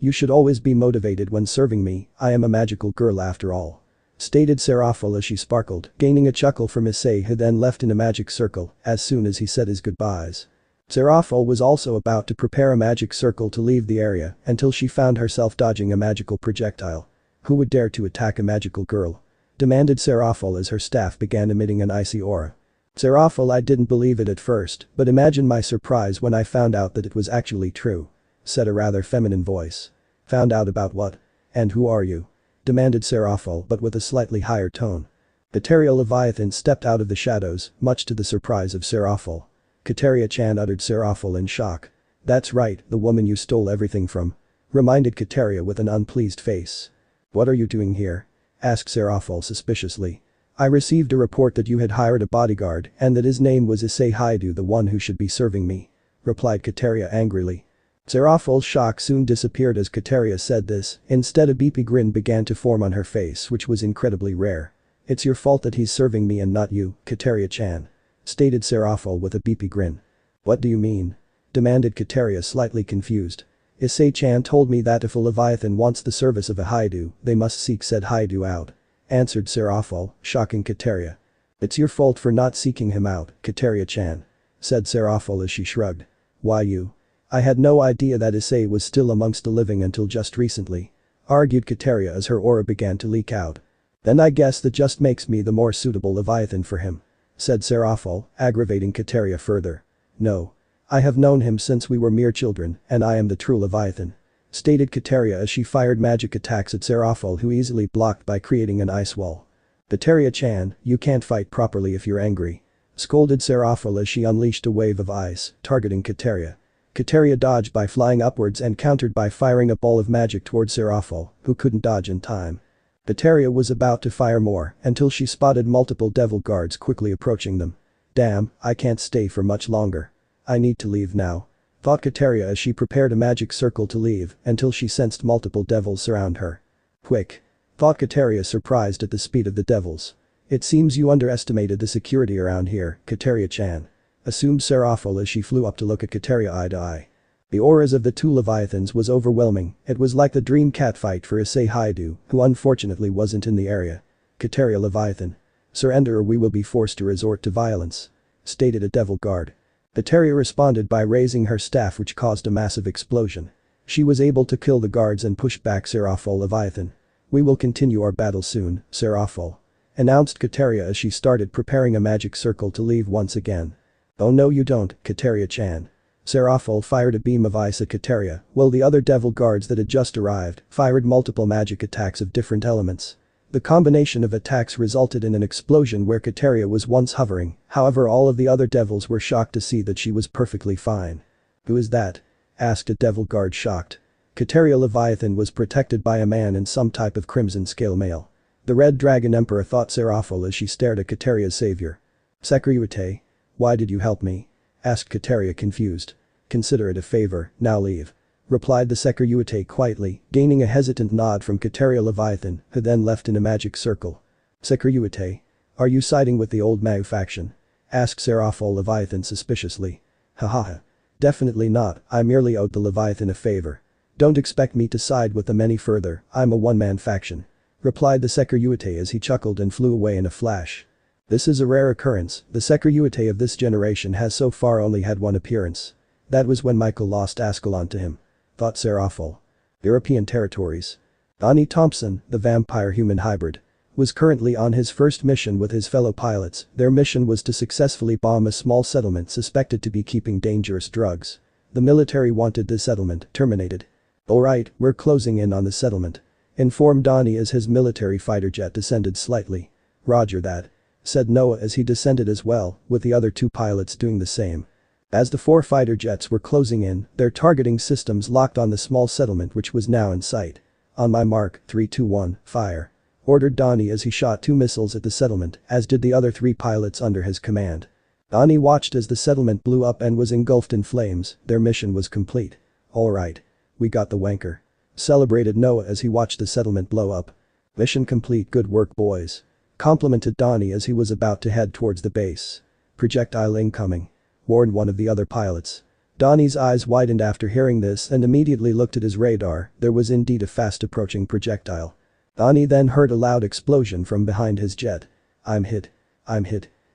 You should always be motivated when serving me, I am a magical girl after all. Stated Seraphol as she sparkled, gaining a chuckle from Issei who then left in a magic circle as soon as he said his goodbyes. Seraphol was also about to prepare a magic circle to leave the area until she found herself dodging a magical projectile. Who would dare to attack a magical girl? Demanded Seraphol as her staff began emitting an icy aura. Seraphol, I didn't believe it at first, but imagine my surprise when I found out that it was actually true. Said a rather feminine voice. Found out about what? And who are you? Demanded Seraphol but with a slightly higher tone. Katerea Leviathan stepped out of the shadows, much to the surprise of Seraphol. Katerea-chan, uttered Seraphol in shock. That's right, the woman you stole everything from. Reminded Katerea with an unpleased face. What are you doing here? Asked Seraphol suspiciously. I received a report that you had hired a bodyguard and that his name was Issei Hyoudou, the one who should be serving me. Replied Katerea angrily. Seraphol's shock soon disappeared as Katerea said this, instead a beepy grin began to form on her face which was incredibly rare. It's your fault that he's serving me and not you, Katerea-chan. Stated Seraphol with a beepy grin. What do you mean? Demanded Katerea slightly confused. Issei-chan told me that if a Leviathan wants the service of a Hyoudou, they must seek said Hyoudou out. Answered Seraphol, shocking Katerea. It's your fault for not seeking him out, Katerea-chan. Said Seraphol as she shrugged. Why you? I had no idea that Issei was still amongst the living until just recently. Argued Katerea as her aura began to leak out. Then I guess that just makes me the more suitable Leviathan for him. Said Seraphol, aggravating Katerea further. No. I have known him since we were mere children, and I am the true Leviathan. Stated Katerea as she fired magic attacks at Seraphol, who easily blocked by creating an ice wall. Katerea-chan, you can't fight properly if you're angry. Scolded Seraphol as she unleashed a wave of ice, targeting Katerea. Katerea dodged by flying upwards and countered by firing a ball of magic towards Seraphol, who couldn't dodge in time. Katerea was about to fire more until she spotted multiple devil guards quickly approaching them. Damn, I can't stay for much longer. I need to leave now. Thought Katerea as she prepared a magic circle to leave until she sensed multiple devils surround her. Quick. Thought Katerea, surprised at the speed of the devils. It seems you underestimated the security around here, Katerea-chan. Assumed Seraphol as she flew up to look at Katerea eye to eye. The auras of the two Leviathans was overwhelming, it was like the dream catfight for Issei Hyoudou, who unfortunately wasn't in the area. Katerea Leviathan. Surrender or we will be forced to resort to violence. Stated a devil guard. Katerea responded by raising her staff, which caused a massive explosion. She was able to kill the guards and push back Seraphol Leviathan. We will continue our battle soon, Seraphol. Announced Katerea as she started preparing a magic circle to leave once again. Oh no you don't, Katerea-chan. Seraphol fired a beam of ice at Katerea, while the other devil guards that had just arrived fired multiple magic attacks of different elements. The combination of attacks resulted in an explosion where Katerea was once hovering, however all of the other devils were shocked to see that she was perfectly fine. Who is that? Asked a devil guard shocked. Katerea Leviathan was protected by a man in some type of crimson scale mail. The Red Dragon Emperor, thought Seraphol as she stared at Katerea's savior. IsseixKaterea? Why did you help me? Asked Katerea confused. Consider it a favor, now leave. Replied the IsseixKaterea quietly, gaining a hesitant nod from Katerea Leviathan, who then left in a magic circle. IsseixKaterea? Are you siding with the old Mau faction? Asked Seraphol Leviathan suspiciously. Hahaha. Definitely not, I merely owed the Leviathan a favor. Don't expect me to side with them any further, I'm a one-man faction. Replied the IsseixKaterea as he chuckled and flew away in a flash. This is a rare occurrence, the IsseixKaterea of this generation has so far only had one appearance. That was when Michael lost Ascalon to him. Thought Seraphol. European territories. Donnie Thompson, the vampire-human hybrid, was currently on his first mission with his fellow pilots. Their mission was to successfully bomb a small settlement suspected to be keeping dangerous drugs. The military wanted this settlement terminated. Alright, we're closing in on the settlement. Informed Donnie as his military fighter jet descended slightly. Roger that. Said Noah as he descended as well, with the other two pilots doing the same. As the four fighter jets were closing in, their targeting systems locked on the small settlement which was now in sight. On my mark, 3, 2, 1, fire. Ordered Donnie as he shot 2 missiles at the settlement, as did the other 3 pilots under his command. Donnie watched as the settlement blew up and was engulfed in flames, their mission was complete. Alright. We got the wanker. Celebrated Noah as he watched the settlement blow up. Mission complete, good work boys. Complimented Donnie as he was about to head towards the base. Projectile incoming. Warned one of the other pilots. Donnie's eyes widened after hearing this and immediately looked at his radar, there was indeed a fast approaching projectile. Donnie then heard a loud explosion from behind his jet. I'm hit.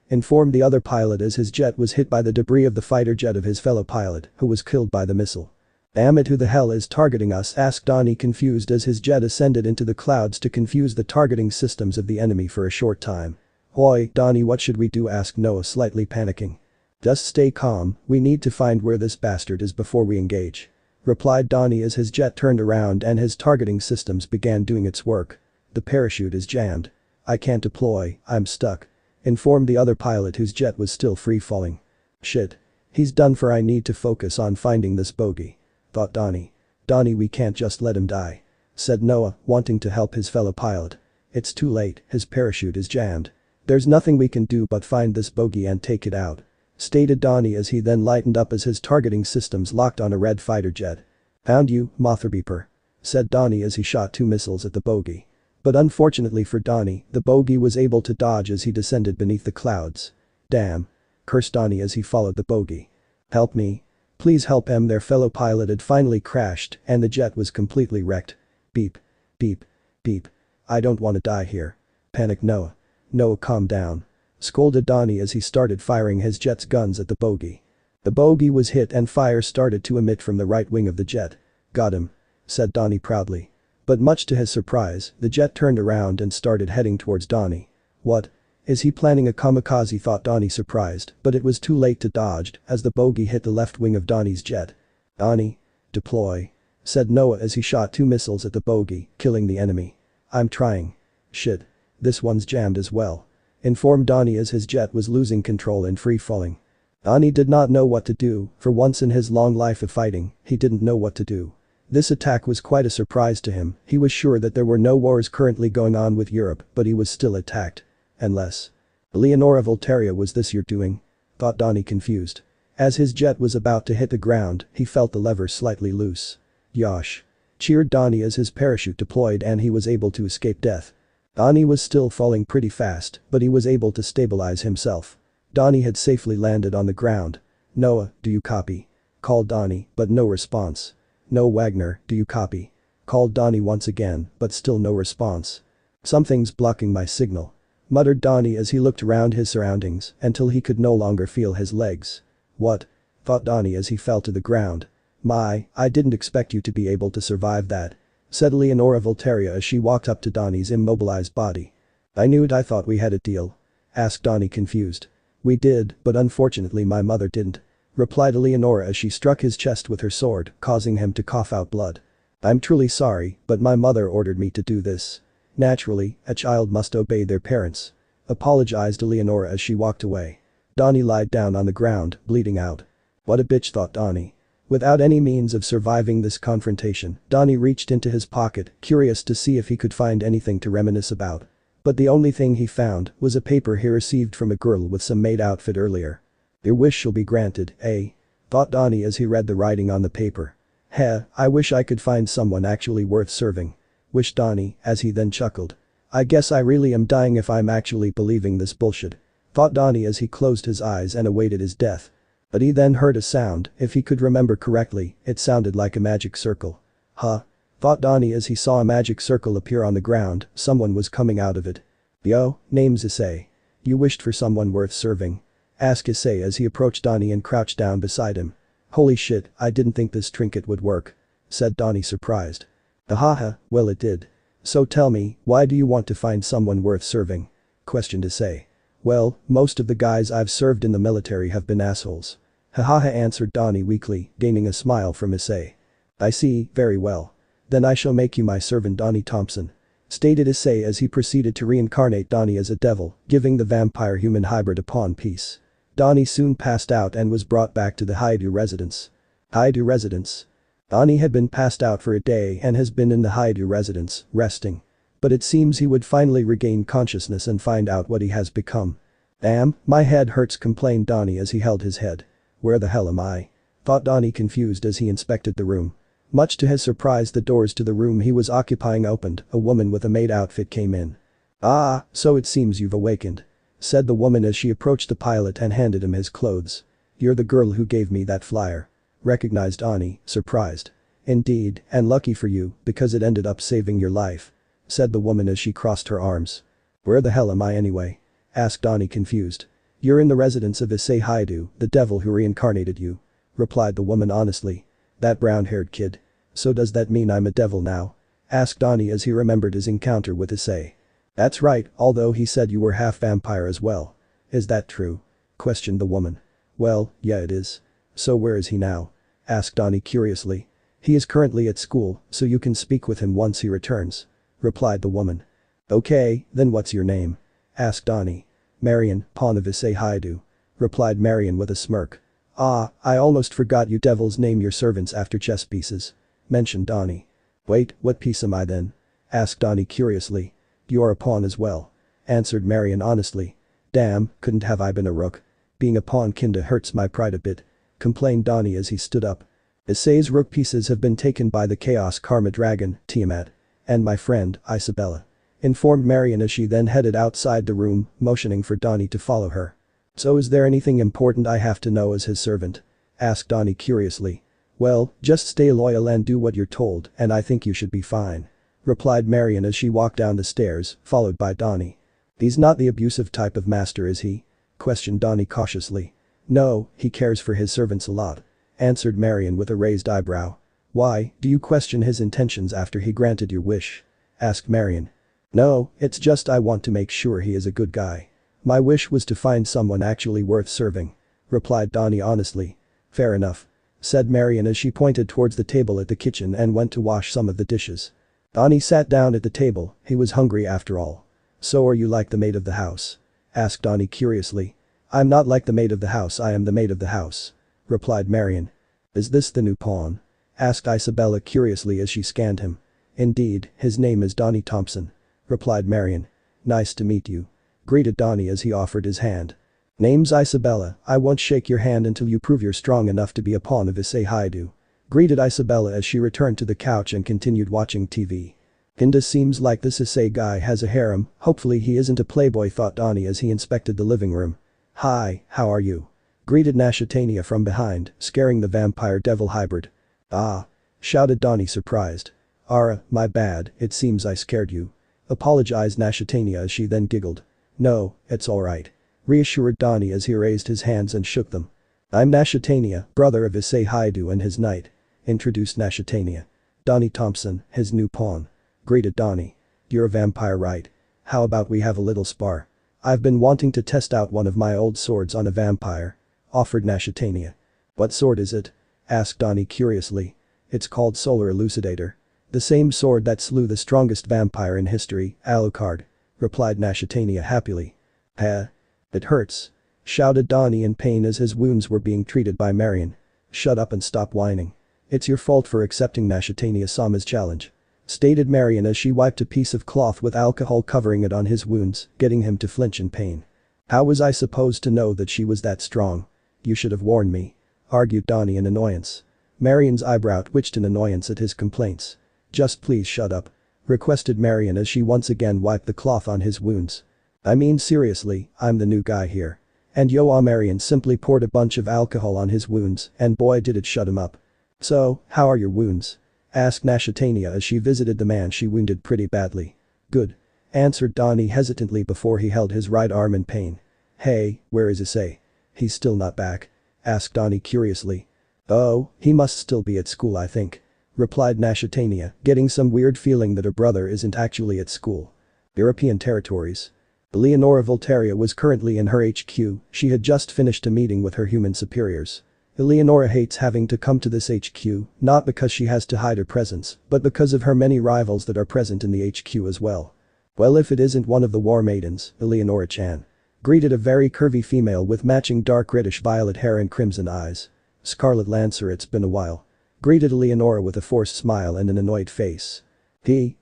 Informed the other pilot as his jet was hit by the debris of the fighter jet of his fellow pilot, who was killed by the missile. Damn it, who the hell is targeting us? Asked Donnie confused as his jet ascended into the clouds to confuse the targeting systems of the enemy for a short time. Oi, Donnie, what should we do? Asked Noah, slightly panicking. Just stay calm, we need to find where this bastard is before we engage. Replied Donnie as his jet turned around and his targeting systems began doing its work. The parachute is jammed. I can't deploy, I'm stuck. Informed the other pilot whose jet was still free falling. Shit. He's done for, I need to focus on finding this bogey. Thought Donnie. Donnie, we can't just let him die. Said Noah, wanting to help his fellow pilot. It's too late, his parachute is jammed. There's nothing we can do but find this bogey and take it out. Stated Donnie as he then lightened up as his targeting systems locked on a red fighter jet. Found you, Motherbeeper. Said Donnie as he shot 2 missiles at the bogey. But unfortunately for Donnie, the bogey was able to dodge as he descended beneath the clouds. Damn. Cursed Donnie as he followed the bogey. Help me. Please help him. Their fellow pilot had finally crashed and the jet was completely wrecked. Beep. Beep. Beep. I don't want to die here. Panicked Noah. Noah, calm down. Scolded Donnie as he started firing his jet's guns at the bogey. The bogey was hit and fire started to emit from the right wing of the jet. "Got him," said Donnie proudly. But much to his surprise, the jet turned around and started heading towards Donnie. "What? Is he planning a kamikaze?" thought Donnie, surprised, but it was too late to dodge as the bogey hit the left wing of Donnie's jet. "Donnie, deploy," said Noah as he shot 2 missiles at the bogey, killing the enemy. "I'm trying." "Shit. This one's jammed as well," informed Donnie as his jet was losing control and free falling. Donnie did not know what to do. For once in his long life of fighting, he didn't know what to do. This attack was quite a surprise to him. He was sure that there were no wars currently going on with Europe, but he was still attacked. Unless. "Leonora Voltaria, was this your doing?" thought Donnie, confused. As his jet was about to hit the ground, he felt the lever slightly loose. "Yosh!" cheered Donnie as his parachute deployed and he was able to escape death. Donnie was still falling pretty fast, but he was able to stabilize himself. Donnie had safely landed on the ground. "Noah, do you copy?" called Donnie, but no response. "No, Wagner, do you copy?" called Donnie once again, but still no response. "Something's blocking my signal," muttered Donnie as he looked around his surroundings until he could no longer feel his legs. "What?" thought Donnie as he fell to the ground. "My, I didn't expect you to be able to survive that," said Leonora Voltaria as she walked up to Donnie's immobilized body. "I knew it. I thought we had a deal," asked Donnie, confused. "We did, but unfortunately my mother didn't," replied Leonora as she struck his chest with her sword, causing him to cough out blood. "I'm truly sorry, but my mother ordered me to do this. Naturally, a child must obey their parents," apologized Leonora as she walked away. Donnie lied down on the ground, bleeding out. "What a bitch," thought Donnie. Without any means of surviving this confrontation, Donnie reached into his pocket, curious to see if he could find anything to reminisce about. But the only thing he found was a paper he received from a girl with some maid outfit earlier. "Your wish shall be granted, eh?" thought Donnie as he read the writing on the paper. "Heh, I wish I could find someone actually worth serving," wished Donnie, as he then chuckled. "I guess I really am dying if I'm actually believing this bullshit," thought Donnie as he closed his eyes and awaited his death. But he then heard a sound. If he could remember correctly, it sounded like a magic circle. "Huh?" thought Donnie as he saw a magic circle appear on the ground. Someone was coming out of it. "Yo, name's Issei. You wished for someone worth serving?" asked Issei as he approached Donnie and crouched down beside him. "Holy shit, I didn't think this trinket would work," said Donnie, surprised. "Ahaha, well it did. So tell me, why do you want to find someone worth serving?" questioned Issei. "Well, most of the guys I've served in the military have been assholes." "Hahaha," answered Donnie weakly, gaining a smile from Issei. "I see, very well. Then I shall make you my servant, Donnie Thompson," stated Issei as he proceeded to reincarnate Donnie as a devil, giving the vampire-human hybrid a pawn piece. Donnie soon passed out and was brought back to the Hyoudou residence. Hyoudou residence. Donnie had been passed out for a day and has been in the Hyoudou residence, resting. But it seems he would finally regain consciousness and find out what he has become. "Damn, my head hurts," complained Donnie as he held his head. "Where the hell am I?" thought Donnie, confused as he inspected the room. Much to his surprise, the doors to the room he was occupying opened. A woman with a maid outfit came in. "Ah, so it seems you've awakened," said the woman as she approached the pilot and handed him his clothes. "You're the girl who gave me that flyer," recognized Donnie, surprised. "Indeed, and lucky for you, because it ended up saving your life," said the woman as she crossed her arms. "Where the hell am I anyway?" asked Donnie, confused. "You're in the residence of Issei Hyoudou, the devil who reincarnated you," replied the woman honestly. "That brown-haired kid. So does that mean I'm a devil now?" asked Donnie as he remembered his encounter with Issei. "That's right, although he said you were half vampire as well." "Is that true?" questioned the woman. "Well, yeah it is." "So where is he now?" asked Donnie curiously. "He is currently at school, so you can speak with him once he returns," replied the woman. "Okay, then what's your name?" asked Donnie. "Marion, pawn of Issei Hyoudou," replied Marion with a smirk. "Ah, I almost forgot, you devils name your servants after chess pieces," mentioned Donnie. "Wait, what piece am I then?" asked Donnie curiously. "You're a pawn as well," answered Marion honestly. "Damn, couldn't have I been a rook? Being a pawn kinda hurts my pride a bit," complained Donnie as he stood up. "Issei's rook pieces have been taken by the Chaos Karma Dragon, Tiamat. And my friend, Isabella," informed Marion as she then headed outside the room, motioning for Donnie to follow her. "So is there anything important I have to know as his servant?" asked Donnie curiously. "Well, just stay loyal and do what you're told and I think you should be fine," replied Marion as she walked down the stairs, followed by Donnie. "He's not the abusive type of master, is he?" questioned Donnie cautiously. No, he cares for his servants a lot. Answered Marion with a raised eyebrow. Why, do you question his intentions after he granted your wish? Asked Marion. No, it's just I want to make sure he is a good guy. My wish was to find someone actually worth serving. Replied Donnie honestly. Fair enough. Said Marion as she pointed towards the table at the kitchen and went to wash some of the dishes. Donnie sat down at the table, he was hungry after all. So are you like the maid of the house? Asked Donnie curiously. I'm not like the maid of the house, I am the maid of the house. Replied Marion. Is this the new pawn? Asked Isabella curiously as she scanned him. Indeed, his name is Donnie Thompson. Replied Marion. Nice to meet you. Greeted Donnie as he offered his hand. Name's Isabella, I won't shake your hand until you prove you're strong enough to be a pawn of Issei Hyoudou. Greeted Isabella as she returned to the couch and continued watching TV. Kinda seems like this Issei guy has a harem, hopefully he isn't a playboy, thought Donnie as he inspected the living room. Hi, how are you? Greeted IsseixKaterea from behind, scaring the vampire devil hybrid. Ah! Shouted Donnie surprised. Ara, my bad, it seems I scared you. Apologized IsseixKaterea as she then giggled. No, it's alright. Reassured Donnie as he raised his hands and shook them. I'm IsseixKaterea, brother of Issei Hyoudou and his knight. Introduced IsseixKaterea. Donnie Thompson, his new pawn. Greeted Donnie. You're a vampire, right? How about we have a little spar? I've been wanting to test out one of my old swords on a vampire. Offered IsseixKaterea. What sword is it? Asked Donnie curiously. It's called Solar Elucidator. The same sword that slew the strongest vampire in history, Alucard. Replied IsseixKaterea happily. Heh. It hurts. Shouted Donnie in pain as his wounds were being treated by Marion. Shut up and stop whining. It's your fault for accepting IsseixKaterea-sama's challenge. Stated Marion as she wiped a piece of cloth with alcohol covering it on his wounds, getting him to flinch in pain. How was I supposed to know that she was that strong? You should have warned me. Argued Donnie in annoyance. Marion's eyebrow twitched in annoyance at his complaints. Just please shut up. Requested Marion as she once again wiped the cloth on his wounds. I mean seriously, I'm the new guy here. And Marion simply poured a bunch of alcohol on his wounds and boy did it shut him up. So, how are your wounds? Asked IsseixKaterea as she visited the man she wounded pretty badly. Good. Answered Donnie hesitantly before he held his right arm in pain. Hey, where is Issei? He's still not back? Asked Donnie curiously. Oh, he must still be at school I think. Replied IsseixKaterea, getting some weird feeling that her brother isn't actually at school. European territories. Leonora Voltaria was currently in her HQ, she had just finished a meeting with her human superiors. Leonora hates having to come to this HQ, not because she has to hide her presence, but because of her many rivals that are present in the HQ as well. Well, if it isn't one of the war maidens, Leonora-chan. Greeted a very curvy female with matching dark reddish violet hair and crimson eyes. Scarlet Lancer, it's been a while. Greeted Leonora with a forced smile and an annoyed face.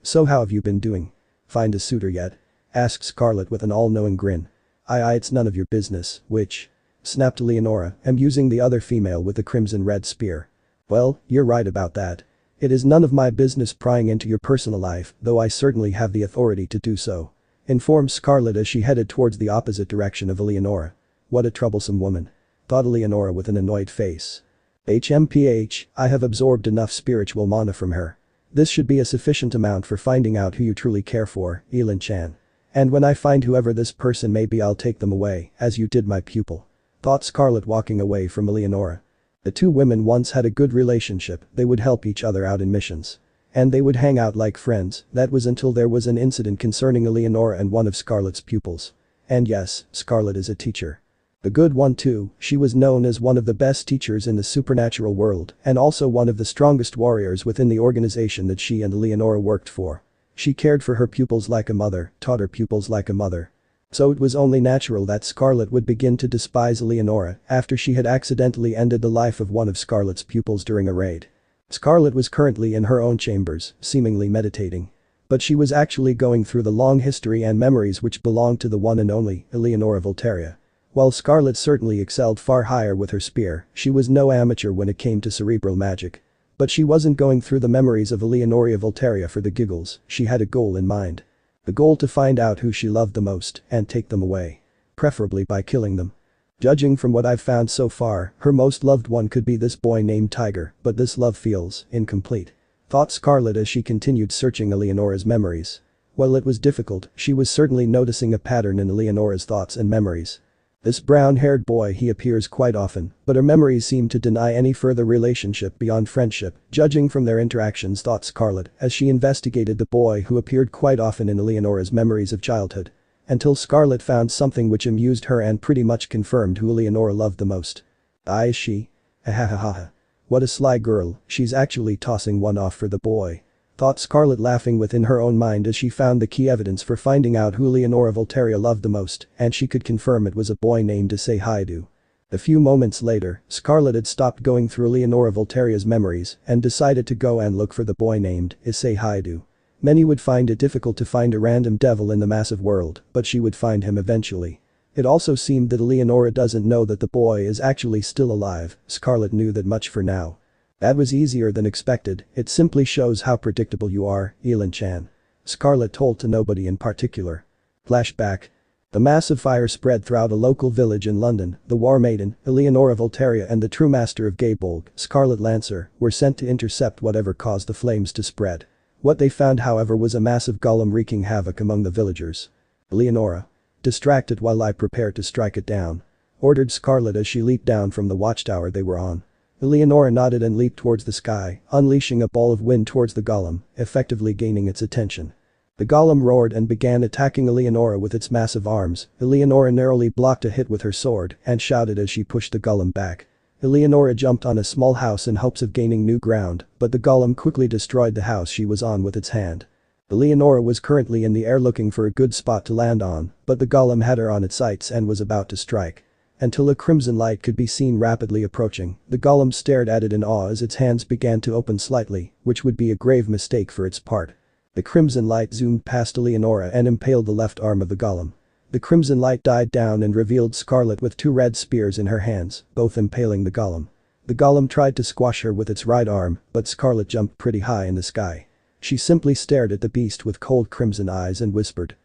So how have you been doing? Find a suitor yet? Asked Scarlet with an all-knowing grin. It's none of your business, which? Snapped Leonora, amusing the other female with the crimson-red spear. Well, you're right about that. It is none of my business prying into your personal life, though I certainly have the authority to do so. Informed Scarlet as she headed towards the opposite direction of Leonora. What a troublesome woman. Thought Leonora with an annoyed face. I have absorbed enough spiritual mana from her. This should be a sufficient amount for finding out who you truly care for, Elin-chan. And when I find whoever this person may be I'll take them away, as you did my pupil. Thought Scarlet walking away from Leonora. The two women once had a good relationship, they would help each other out in missions. And they would hang out like friends, that was until there was an incident concerning Leonora and one of Scarlet's pupils. And yes, Scarlet is a teacher. A good one too, she was known as one of the best teachers in the supernatural world and also one of the strongest warriors within the organization that she and Leonora worked for. She cared for her pupils like a mother, taught her pupils like a mother. So it was only natural that Scarlet would begin to despise Leonora after she had accidentally ended the life of one of Scarlet's pupils during a raid. Scarlet was currently in her own chambers, seemingly meditating. But she was actually going through the long history and memories which belonged to the one and only Leonora Voltaria. While Scarlet certainly excelled far higher with her spear, she was no amateur when it came to cerebral magic. But she wasn't going through the memories of Leonora Voltaria for the giggles, she had a goal in mind. The goal to find out who she loved the most and take them away. Preferably by killing them. Judging from what I've found so far, her most loved one could be this boy named Tiger, but this love feels incomplete. Thought Scarlet as she continued searching Leonora's memories. While it was difficult, she was certainly noticing a pattern in Leonora's thoughts and memories. This brown-haired boy, he appears quite often, but her memories seem to deny any further relationship beyond friendship, judging from their interactions, thought Scarlet as she investigated the boy who appeared quite often in Leonora's memories of childhood. Until Scarlet found something which amused her and pretty much confirmed who Leonora loved the most. Is she? Ahahaha. What a sly girl, she's actually tossing one off for the boy. Thought Scarlet, laughing within her own mind as she found the key evidence for finding out who Leonora Volterra loved the most, and she could confirm it was a boy named Issei Hyoudou. A few moments later, Scarlet had stopped going through Leonora Volterra's memories and decided to go and look for the boy named Issei Hyoudou. Many would find it difficult to find a random devil in the massive world, but she would find him eventually. It also seemed that Leonora doesn't know that the boy is actually still alive. Scarlet knew that much for now. That was easier than expected, it simply shows how predictable you are, Elin-chan. Scarlet told to nobody in particular. Flashback. The massive fire spread throughout a local village in London. The War Maiden, Leonora Volterra and the true master of Gaybolg, Scarlet Lancer, were sent to intercept whatever caused the flames to spread. What they found, however, was a massive golem wreaking havoc among the villagers. Leonora. Distracted while I prepare to strike it down. Ordered Scarlet as she leaped down from the watchtower they were on. Leonora nodded and leaped towards the sky, unleashing a ball of wind towards the golem, effectively gaining its attention. The golem roared and began attacking Leonora with its massive arms. Leonora narrowly blocked a hit with her sword and shouted as she pushed the golem back. Leonora jumped on a small house in hopes of gaining new ground, but the golem quickly destroyed the house she was on with its hand. Leonora was currently in the air looking for a good spot to land on, but the golem had her on its sights and was about to strike. Until a crimson light could be seen rapidly approaching, the golem stared at it in awe as its hands began to open slightly, which would be a grave mistake for its part. The crimson light zoomed past Leonora and impaled the left arm of the golem. The crimson light died down and revealed Scarlet with two red spears in her hands, both impaling the golem. The golem tried to squash her with its right arm, but Scarlet jumped pretty high in the sky. She simply stared at the beast with cold crimson eyes and whispered.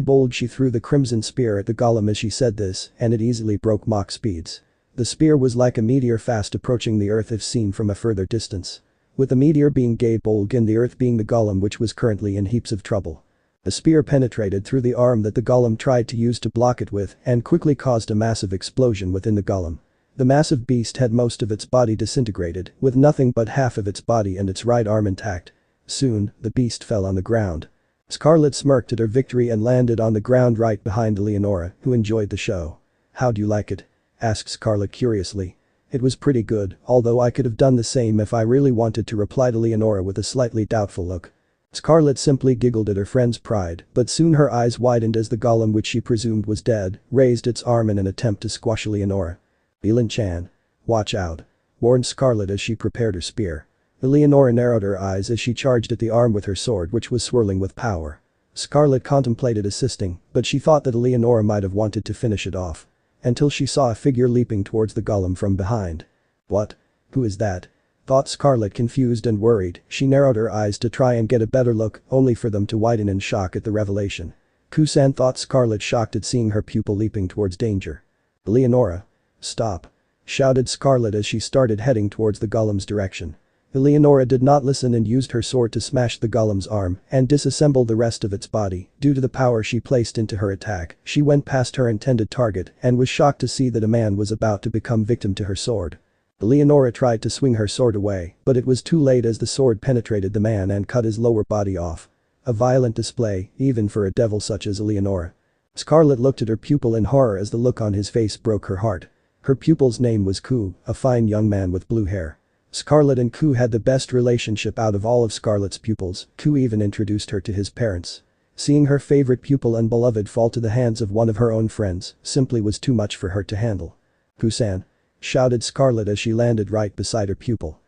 Bold, she threw the crimson spear at the golem as she said this, and it easily broke Mach speeds. The spear was like a meteor fast approaching the earth if seen from a further distance. With the meteor being Bold and the earth being the golem, which was currently in heaps of trouble. The spear penetrated through the arm that the golem tried to use to block it with and quickly caused a massive explosion within the golem. The massive beast had most of its body disintegrated, with nothing but half of its body and its right arm intact. Soon, the beast fell on the ground. Scarlet smirked at her victory and landed on the ground right behind Leonora, who enjoyed the show. "How'd you like it?" asked Scarlet curiously. "It was pretty good, although I could have done the same if I really wanted to," replied Leonora with a slightly doubtful look. Scarlet simply giggled at her friend's pride, but soon her eyes widened as the golem, which she presumed was dead, raised its arm in an attempt to squash Leonora. "Elin-chan. Watch out," warned Scarlet as she prepared her spear. Leonora narrowed her eyes as she charged at the arm with her sword, which was swirling with power. Scarlet contemplated assisting, but she thought that Leonora might have wanted to finish it off. Until she saw a figure leaping towards the golem from behind. "What? Who is that?" thought Scarlet, confused and worried. She narrowed her eyes to try and get a better look, only for them to widen in shock at the revelation. Kusan, thought Scarlet, shocked at seeing her pupil leaping towards danger. "Leonora. Stop," shouted Scarlet as she started heading towards the golem's direction. Leonora did not listen and used her sword to smash the golem's arm and disassemble the rest of its body. Due to the power she placed into her attack, she went past her intended target and was shocked to see that a man was about to become victim to her sword. Leonora tried to swing her sword away, but it was too late as the sword penetrated the man and cut his lower body off. A violent display, even for a devil such as Leonora. Scarlet looked at her pupil in horror as the look on his face broke her heart. Her pupil's name was Ku, a fine young man with blue hair. Scarlet and Ku had the best relationship out of all of Scarlet's pupils. Ku even introduced her to his parents. Seeing her favorite pupil and beloved fall to the hands of one of her own friends simply was too much for her to handle. "Ku-san," shouted Scarlet as she landed right beside her pupil.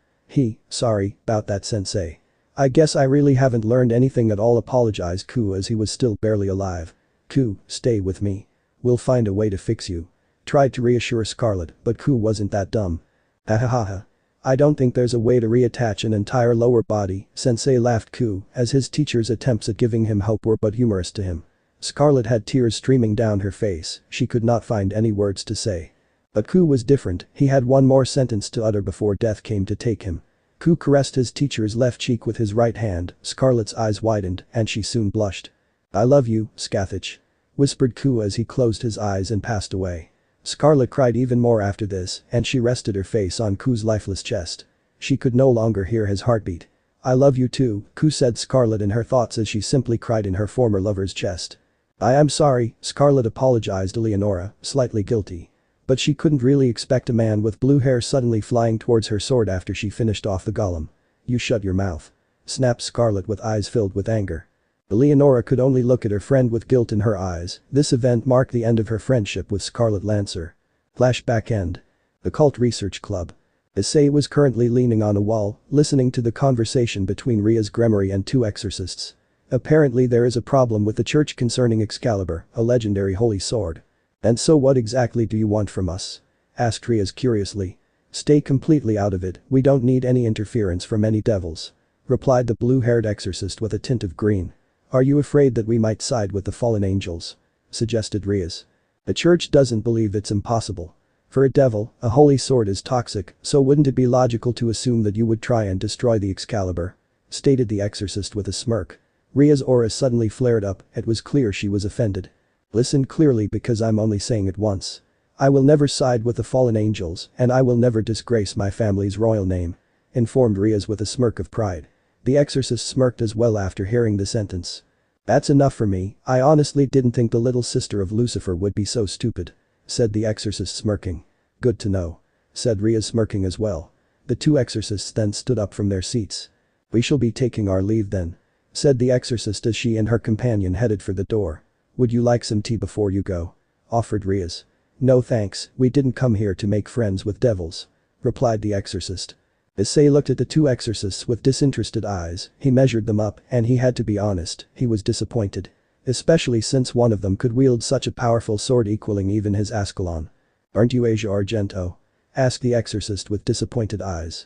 Sorry about that, sensei. I guess I really haven't learned anything at all," apologized Ku as he was still barely alive. "Ku, stay with me. We'll find a way to fix you," tried to reassure Scarlet, but Ku wasn't that dumb. "Ahahaha. I don't think there's a way to reattach an entire lower body," sensei laughed Ku, as his teacher's attempts at giving him hope were but humorous to him. Scarlet had tears streaming down her face, she could not find any words to say. But Ku was different, he had one more sentence to utter before death came to take him. Ku caressed his teacher's left cheek with his right hand, Scarlet's eyes widened, and she soon blushed. "I love you, Skathich," whispered Ku as he closed his eyes and passed away. Scarlet cried even more after this, and she rested her face on Ku's lifeless chest. She could no longer hear his heartbeat. "I love you too," Ku said Scarlet in her thoughts as she simply cried in her former lover's chest. "I am sorry," Scarlet apologized to Leonora, slightly guilty. But she couldn't really expect a man with blue hair suddenly flying towards her sword after she finished off the golem. "You shut your mouth," snapped Scarlet with eyes filled with anger. Leonora could only look at her friend with guilt in her eyes. This event marked the end of her friendship with Scarlet Lancer. Flashback end. The Cult Research Club. Issei was currently leaning on a wall, listening to the conversation between Ria's Gremory and two exorcists. Apparently there is a problem with the church concerning Excalibur, a legendary holy sword. "And so what exactly do you want from us?" asked Rias curiously. "Stay completely out of it, we don't need any interference from any devils," replied the blue-haired exorcist with a tint of green. "Are you afraid that we might side with the fallen angels?" suggested Rias. "The church doesn't believe it's impossible. For a devil, a holy sword is toxic, so wouldn't it be logical to assume that you would try and destroy the Excalibur?" stated the exorcist with a smirk. Ria's aura suddenly flared up, it was clear she was offended. "Listen clearly because I'm only saying it once. I will never side with the fallen angels and I will never disgrace my family's royal name," informed Rias with a smirk of pride. The exorcist smirked as well after hearing the sentence. "That's enough for me, I honestly didn't think the little sister of Lucifer would be so stupid," said the exorcist smirking. "Good to know," said Rias smirking as well. The two exorcists then stood up from their seats. "We shall be taking our leave then," said the exorcist as she and her companion headed for the door. "Would you like some tea before you go?" offered Rias. "No thanks, we didn't come here to make friends with devils," replied the exorcist. Issei looked at the two exorcists with disinterested eyes, he measured them up and he had to be honest, he was disappointed. Especially since one of them could wield such a powerful sword equaling even his Ascalon. "Aren't you Asia Argento?" asked the exorcist with disappointed eyes.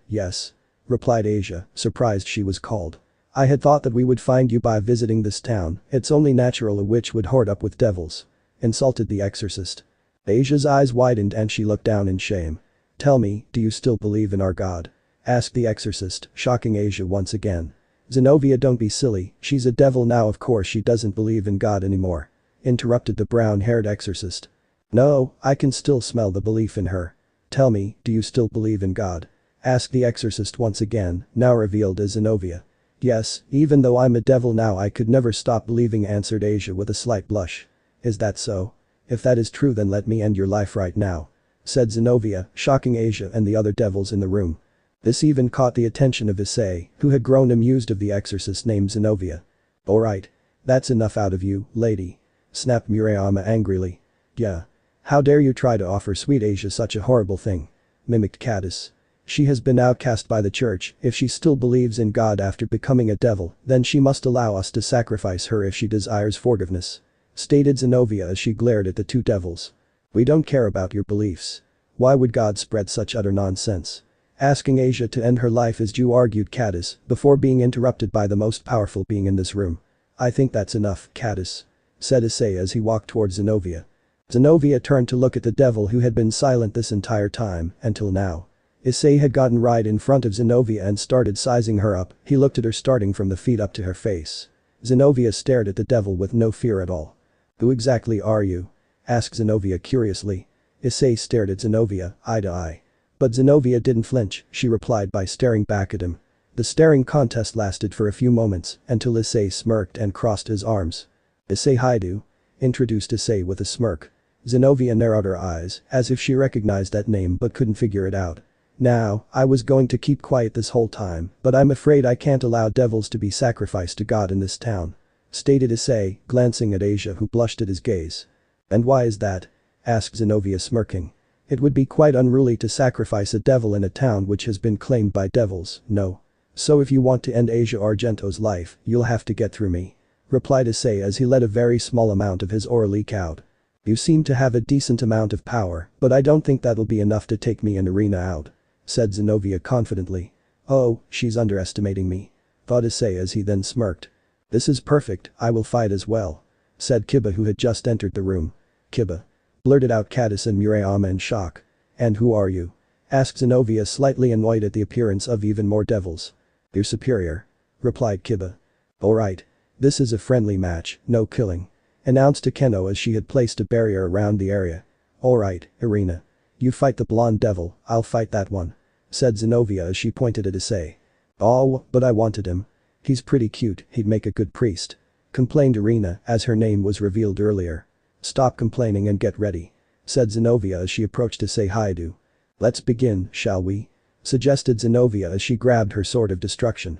Yes," replied Asia, surprised she was called. "I had thought that we would find you by visiting this town, it's only natural a witch would hoard up with devils," insulted the exorcist. Asia's eyes widened and she looked down in shame. "Tell me, do you still believe in our god?" asked the exorcist, shocking Asia once again. "Zenobia, don't be silly, she's a devil now, of course she doesn't believe in God anymore," interrupted the brown-haired exorcist. "No, I can still smell the belief in her. Tell me, do you still believe in God?" asked the exorcist once again, now revealed as Zenobia. "Yes, even though I'm a devil now I could never stop believing," answered Asia with a slight blush. "Is that so? If that is true then let me end your life right now," said Zenobia, shocking Asia and the other devils in the room. This even caught the attention of Issei, who had grown amused of the exorcist named Zenobia. "Alright. That's enough out of you, lady," snapped Murayama angrily. "Yeah. How dare you try to offer sweet Asia such a horrible thing?" mimicked Caddis. "She has been outcast by the church, if she still believes in God after becoming a devil, then she must allow us to sacrifice her if she desires forgiveness," stated Zenobia as she glared at the two devils. "We don't care about your beliefs. Why would God spread such utter nonsense?" asking Asia to end her life as Jew, argued Caddis, before being interrupted by the most powerful being in this room. "I think that's enough, Caddis," said Issei as he walked towards Zenobia. Zenobia turned to look at the devil who had been silent this entire time, until now. Issei had gotten right in front of Zenobia and started sizing her up, he looked at her starting from the feet up to her face. Zenobia stared at the devil with no fear at all. "Who exactly are you?" asked Zenobia curiously. Issei stared at Zenobia, eye to eye. But Zenobia didn't flinch, she replied by staring back at him. The staring contest lasted for a few moments, until Issei smirked and crossed his arms. "Issei Hyoudou," introduced Issei with a smirk. Zenobia narrowed her eyes, as if she recognized that name but couldn't figure it out. "Now, I was going to keep quiet this whole time, but I'm afraid I can't allow devils to be sacrificed to God in this town," stated Issei, glancing at Asia who blushed at his gaze. "And why is that?" asked Zenobia smirking. "It would be quite unruly to sacrifice a devil in a town which has been claimed by devils, no. So if you want to end Asia Argento's life, you'll have to get through me," replied Issei as he let a very small amount of his aura leak out. "You seem to have a decent amount of power, but I don't think that'll be enough to take me and Arena out," said Zenobia confidently. "Oh, she's underestimating me," thought Issei as he then smirked. "This is perfect, I will fight as well," said Kiba who had just entered the room. "Kiba," blurted out Caddis and Murayama in shock. "And who are you?" asked Zenobia slightly annoyed at the appearance of even more devils. "Your superior," replied Kiba. "Alright. This is a friendly match, no killing," announced Akeno as she had placed a barrier around the area. Alright, Irina. You fight the blonde devil, I'll fight that one. Said Zenobia as she pointed at Issei. Oh, but I wanted him. He's pretty cute, he'd make a good priest. Complained Irina as her name was revealed earlier. Stop complaining and get ready. Said Zenobia as she approached Issei Hyoudou. Let's begin, shall we? Suggested Zenobia as she grabbed her sword of destruction.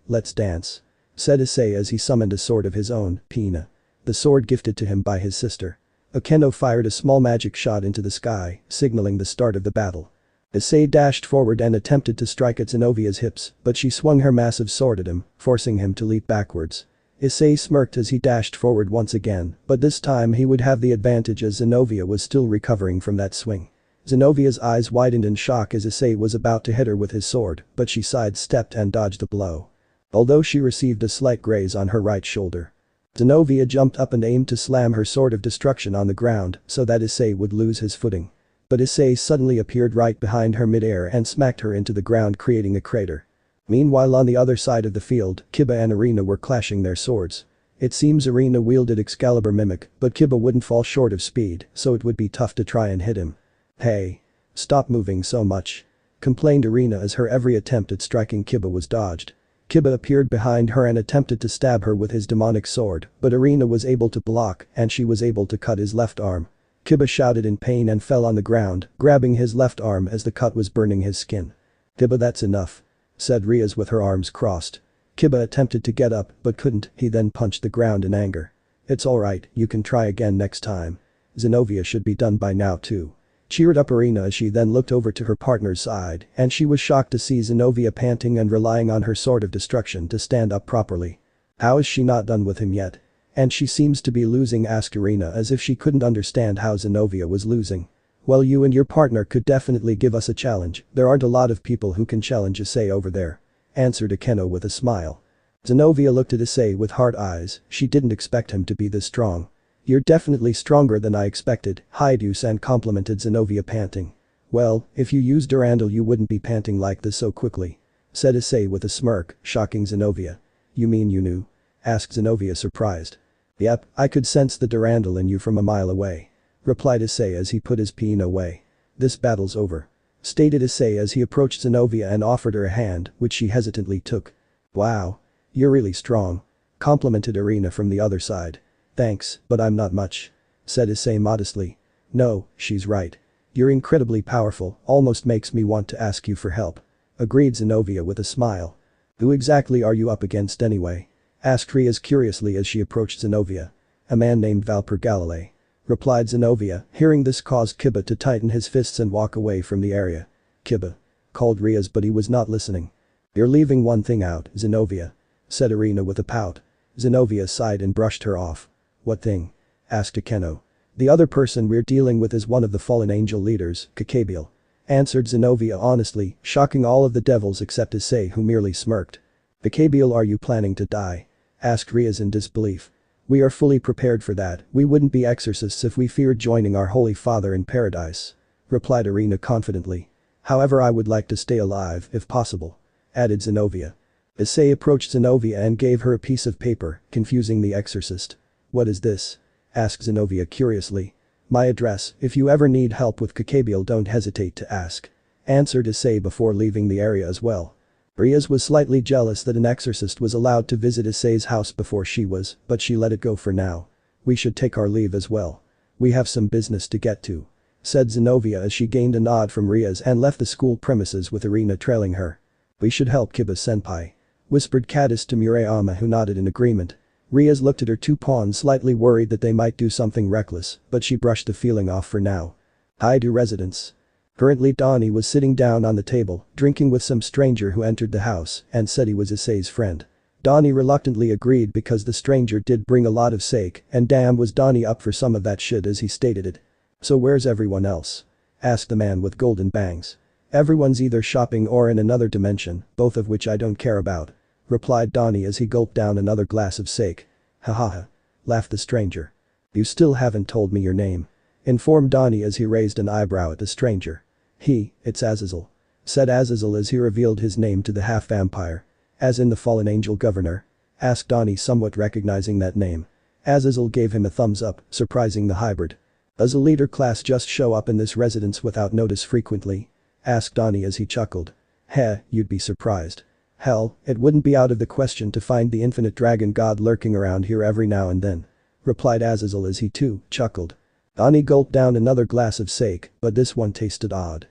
Let's dance. Said Issei as he summoned a sword of his own, Pina. The sword gifted to him by his sister. Akeno fired a small magic shot into the sky, signaling the start of the battle. Issei dashed forward and attempted to strike at Zenovia's hips, but she swung her massive sword at him, forcing him to leap backwards. Issei smirked as he dashed forward once again, but this time he would have the advantage as Zenobia was still recovering from that swing. Zenovia's eyes widened in shock as Issei was about to hit her with his sword, but she sidestepped and dodged the blow. Although she received a slight graze on her right shoulder. Zenobia jumped up and aimed to slam her sword of destruction on the ground so that Issei would lose his footing. But Issei suddenly appeared right behind her midair and smacked her into the ground, creating a crater. Meanwhile, on the other side of the field, Kiba and Irina were clashing their swords. It seems Irina wielded Excalibur mimic, but Kiba wouldn't fall short of speed, so it would be tough to try and hit him. Hey. Stop moving so much. Complained Irina as her every attempt at striking Kiba was dodged. Kiba appeared behind her and attempted to stab her with his demonic sword, but Irina was able to block and she was able to cut his left arm. Kiba shouted in pain and fell on the ground, grabbing his left arm as the cut was burning his skin. Kiba, that's enough. Said Riaz with her arms crossed. Kiba attempted to get up but couldn't, he then punched the ground in anger. It's alright, you can try again next time. Zenobia should be done by now too. Cheered up Irina as she then looked over to her partner's side and she was shocked to see Zenobia panting and relying on her sword of destruction to stand up properly. How is she not done with him yet? And she seems to be losing, asked Irina as if she couldn't understand how Zenobia was losing. Well, you and your partner could definitely give us a challenge, there aren't a lot of people who can challenge Issei over there. Answered Akeno with a smile. Zenobia looked at Issei with hard eyes, she didn't expect him to be this strong. You're definitely stronger than I expected, Hyoudou-san complimented Zenobia, panting. Well, if you used Durandal you wouldn't be panting like this so quickly. Said Issei with a smirk, shocking Zenobia. You mean you knew? Asked Zenobia, surprised. Yep, I could sense the Durandal in you from a mile away. Replied Issei as he put his pen away. This battle's over. Stated Issei as he approached Zenobia and offered her a hand, which she hesitantly took. Wow. You're really strong. Complimented Irina from the other side. Thanks, but I'm not much. Said Issei modestly. No, she's right. You're incredibly powerful, almost makes me want to ask you for help. Agreed Zenobia with a smile. Who exactly are you up against anyway? Asked Riaz curiously as she approached Zenobia. A man named Valper Galilei. Replied Zenobia, hearing this caused Kiba to tighten his fists and walk away from the area. Kiba. Called Riaz but he was not listening. You're leaving one thing out, Zenobia. Said Irina with a pout. Zenobia sighed and brushed her off. What thing? Asked Akeno. The other person we're dealing with is one of the fallen angel leaders, Katerea. Answered Zenobia honestly, shocking all of the devils except Issei, who merely smirked. Katerea, are you planning to die? Asked Riaz in disbelief. We are fully prepared for that, we wouldn't be exorcists if we feared joining our Holy Father in paradise. Replied Irina confidently. However, I would like to stay alive, if possible. Added Zenobia. Issei approached Zenobia and gave her a piece of paper, confusing the exorcist. What is this? Asked Zenobia curiously. My address, if you ever need help with Katerea don't hesitate to ask. Answered Issei before leaving the area as well. Riaz was slightly jealous that an exorcist was allowed to visit Issei's house before she was, but she let it go for now. We should take our leave as well. We have some business to get to. Said Zenobia as she gained a nod from Riaz and left the school premises with Irina trailing her. We should help Kiba-senpai. Whispered Kadis to Murayama, who nodded in agreement. Riaz looked at her two pawns, slightly worried that they might do something reckless, but she brushed the feeling off for now. Hyoudou residence. Currently Donnie was sitting down on the table, drinking with some stranger who entered the house and said he was Issei's friend. Donnie reluctantly agreed because the stranger did bring a lot of sake and damn was Donnie up for some of that shit as he stated it. So where's everyone else? Asked the man with golden bangs. Everyone's either shopping or in another dimension, both of which I don't care about. Replied Donnie as he gulped down another glass of sake. Ha ha ha. Laughed the stranger. You still haven't told me your name. Informed Donnie as he raised an eyebrow at the stranger. It's Azazel. Said Azazel as he revealed his name to the half-vampire. As in the fallen angel governor? Asked Donnie, somewhat recognizing that name. Azazel gave him a thumbs up, surprising the hybrid. Does a leader class just show up in this residence without notice frequently? Asked Donnie as he chuckled. Heh, you'd be surprised. Hell, it wouldn't be out of the question to find the infinite dragon god lurking around here every now and then. Replied Azazel as he too chuckled. Donnie gulped down another glass of sake, but this one tasted odd.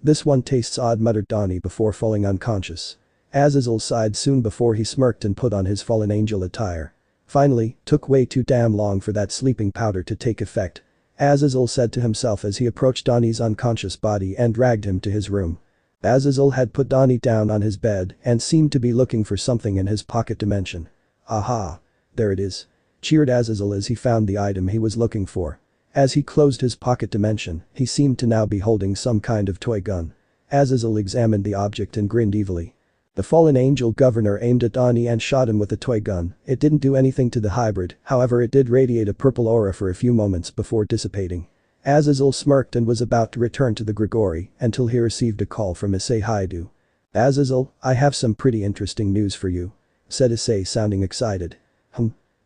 This one tastes odd, muttered Donnie before falling unconscious. Azazel sighed soon before he smirked and put on his fallen angel attire. Finally, took way too damn long for that sleeping powder to take effect. Azazel said to himself as he approached Donnie's unconscious body and dragged him to his room. Azazel had put Donnie down on his bed and seemed to be looking for something in his pocket dimension. Aha! There it is. Cheered Azazel as he found the item he was looking for. As he closed his pocket dimension, he seemed to now be holding some kind of toy gun. Azazel examined the object and grinned evilly. The fallen angel governor aimed at Donnie and shot him with the toy gun. It didn't do anything to the hybrid, however it did radiate a purple aura for a few moments before dissipating. Azazel smirked and was about to return to the Grigori until he received a call from Issei Hyoudou. Azazel, I have some pretty interesting news for you. Said Issei sounding excited.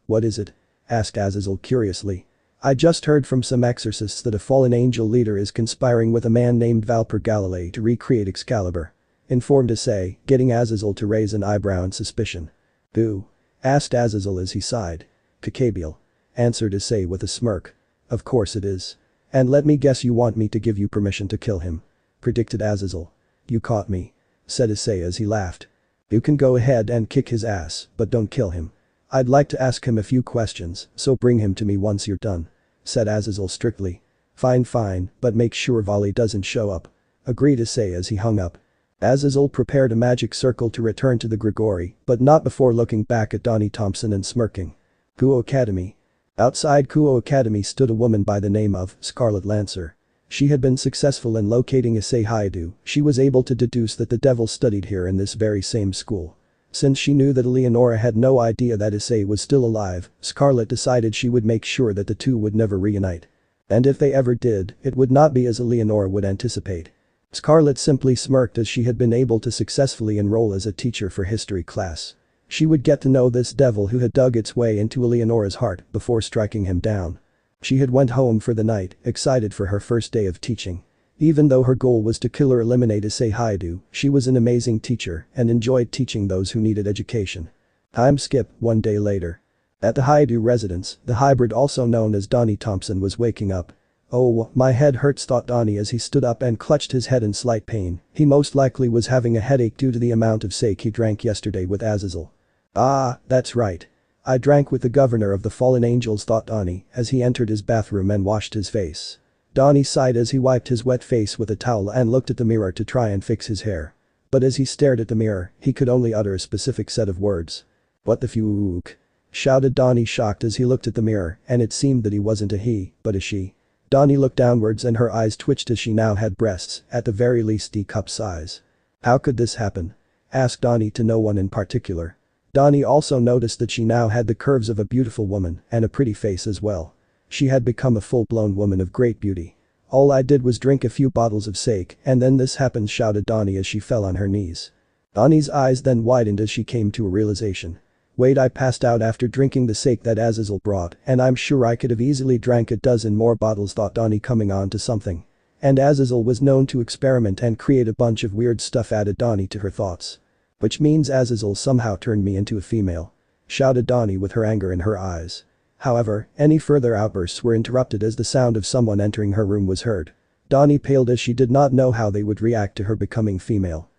What is it? Asked Azazel curiously. I just heard from some exorcists that a fallen angel leader is conspiring with a man named Valper Galilei to recreate Excalibur. Informed Issei, getting Azazel to raise an eyebrow in suspicion. Who? Asked Azazel as he sighed. Kakabeel. Answered Issei with a smirk. Of course it is. And let me guess you want me to give you permission to kill him. Predicted Azazel. You caught me. Said Issei as he laughed. You can go ahead and kick his ass, but don't kill him. I'd like to ask him a few questions, so bring him to me once you're done. Said Azazel strictly. Fine, but make sure Volley doesn't show up. Agreed Issei as he hung up. Azazel prepared a magic circle to return to the Grigori, but not before looking back at Donnie Thompson and smirking. Kuo Academy. Outside Kuo Academy stood a woman by the name of Scarlet Lancer. She had been successful in locating Issei Hyoudou. She was able to deduce that the devil studied here in this very same school. Since she knew that Leonora had no idea that Issei was still alive, Scarlet decided she would make sure that the two would never reunite. And if they ever did, it would not be as Leonora would anticipate. Scarlet simply smirked as she had been able to successfully enroll as a teacher for history class. She would get to know this devil who had dug its way into Leonora's heart before striking him down. She had went home for the night, excited for her first day of teaching. Even though her goal was to kill or eliminate Issei Hyoudou, she was an amazing teacher and enjoyed teaching those who needed education. Time skip, 1 day later. At the Hyoudou residence, the hybrid also known as Donnie Thompson was waking up. Oh, my head hurts, thought Donnie as he stood up and clutched his head in slight pain. He most likely was having a headache due to the amount of sake he drank yesterday with Azazel. Ah, that's right. I drank with the governor of the fallen angels, thought Donnie as he entered his bathroom and washed his face. Donnie sighed as he wiped his wet face with a towel and looked at the mirror to try and fix his hair. But as he stared at the mirror, he could only utter a specific set of words. What the fuck? Shouted Donnie, shocked as he looked at the mirror, and it seemed that he wasn't a he, but a she. Donnie looked downwards and her eyes twitched as she now had breasts, at the very least D-cup size. How could this happen? Asked Donnie to no one in particular. Donnie also noticed that she now had the curves of a beautiful woman and a pretty face as well. She had become a full-blown woman of great beauty. All I did was drink a few bottles of sake and then this happened, shouted Donnie as she fell on her knees. Donnie's eyes then widened as she came to a realization. Wait, I passed out after drinking the sake that Azazel brought and I'm sure I could have easily drank a dozen more bottles, thought Donnie, coming on to something. And Azazel was known to experiment and create a bunch of weird stuff, added Donnie to her thoughts. Which means Azazel somehow turned me into a female. Shouted Donnie with her anger in her eyes. However, any further outbursts were interrupted as the sound of someone entering her room was heard. Donnie paled as she did not know how they would react to her becoming female.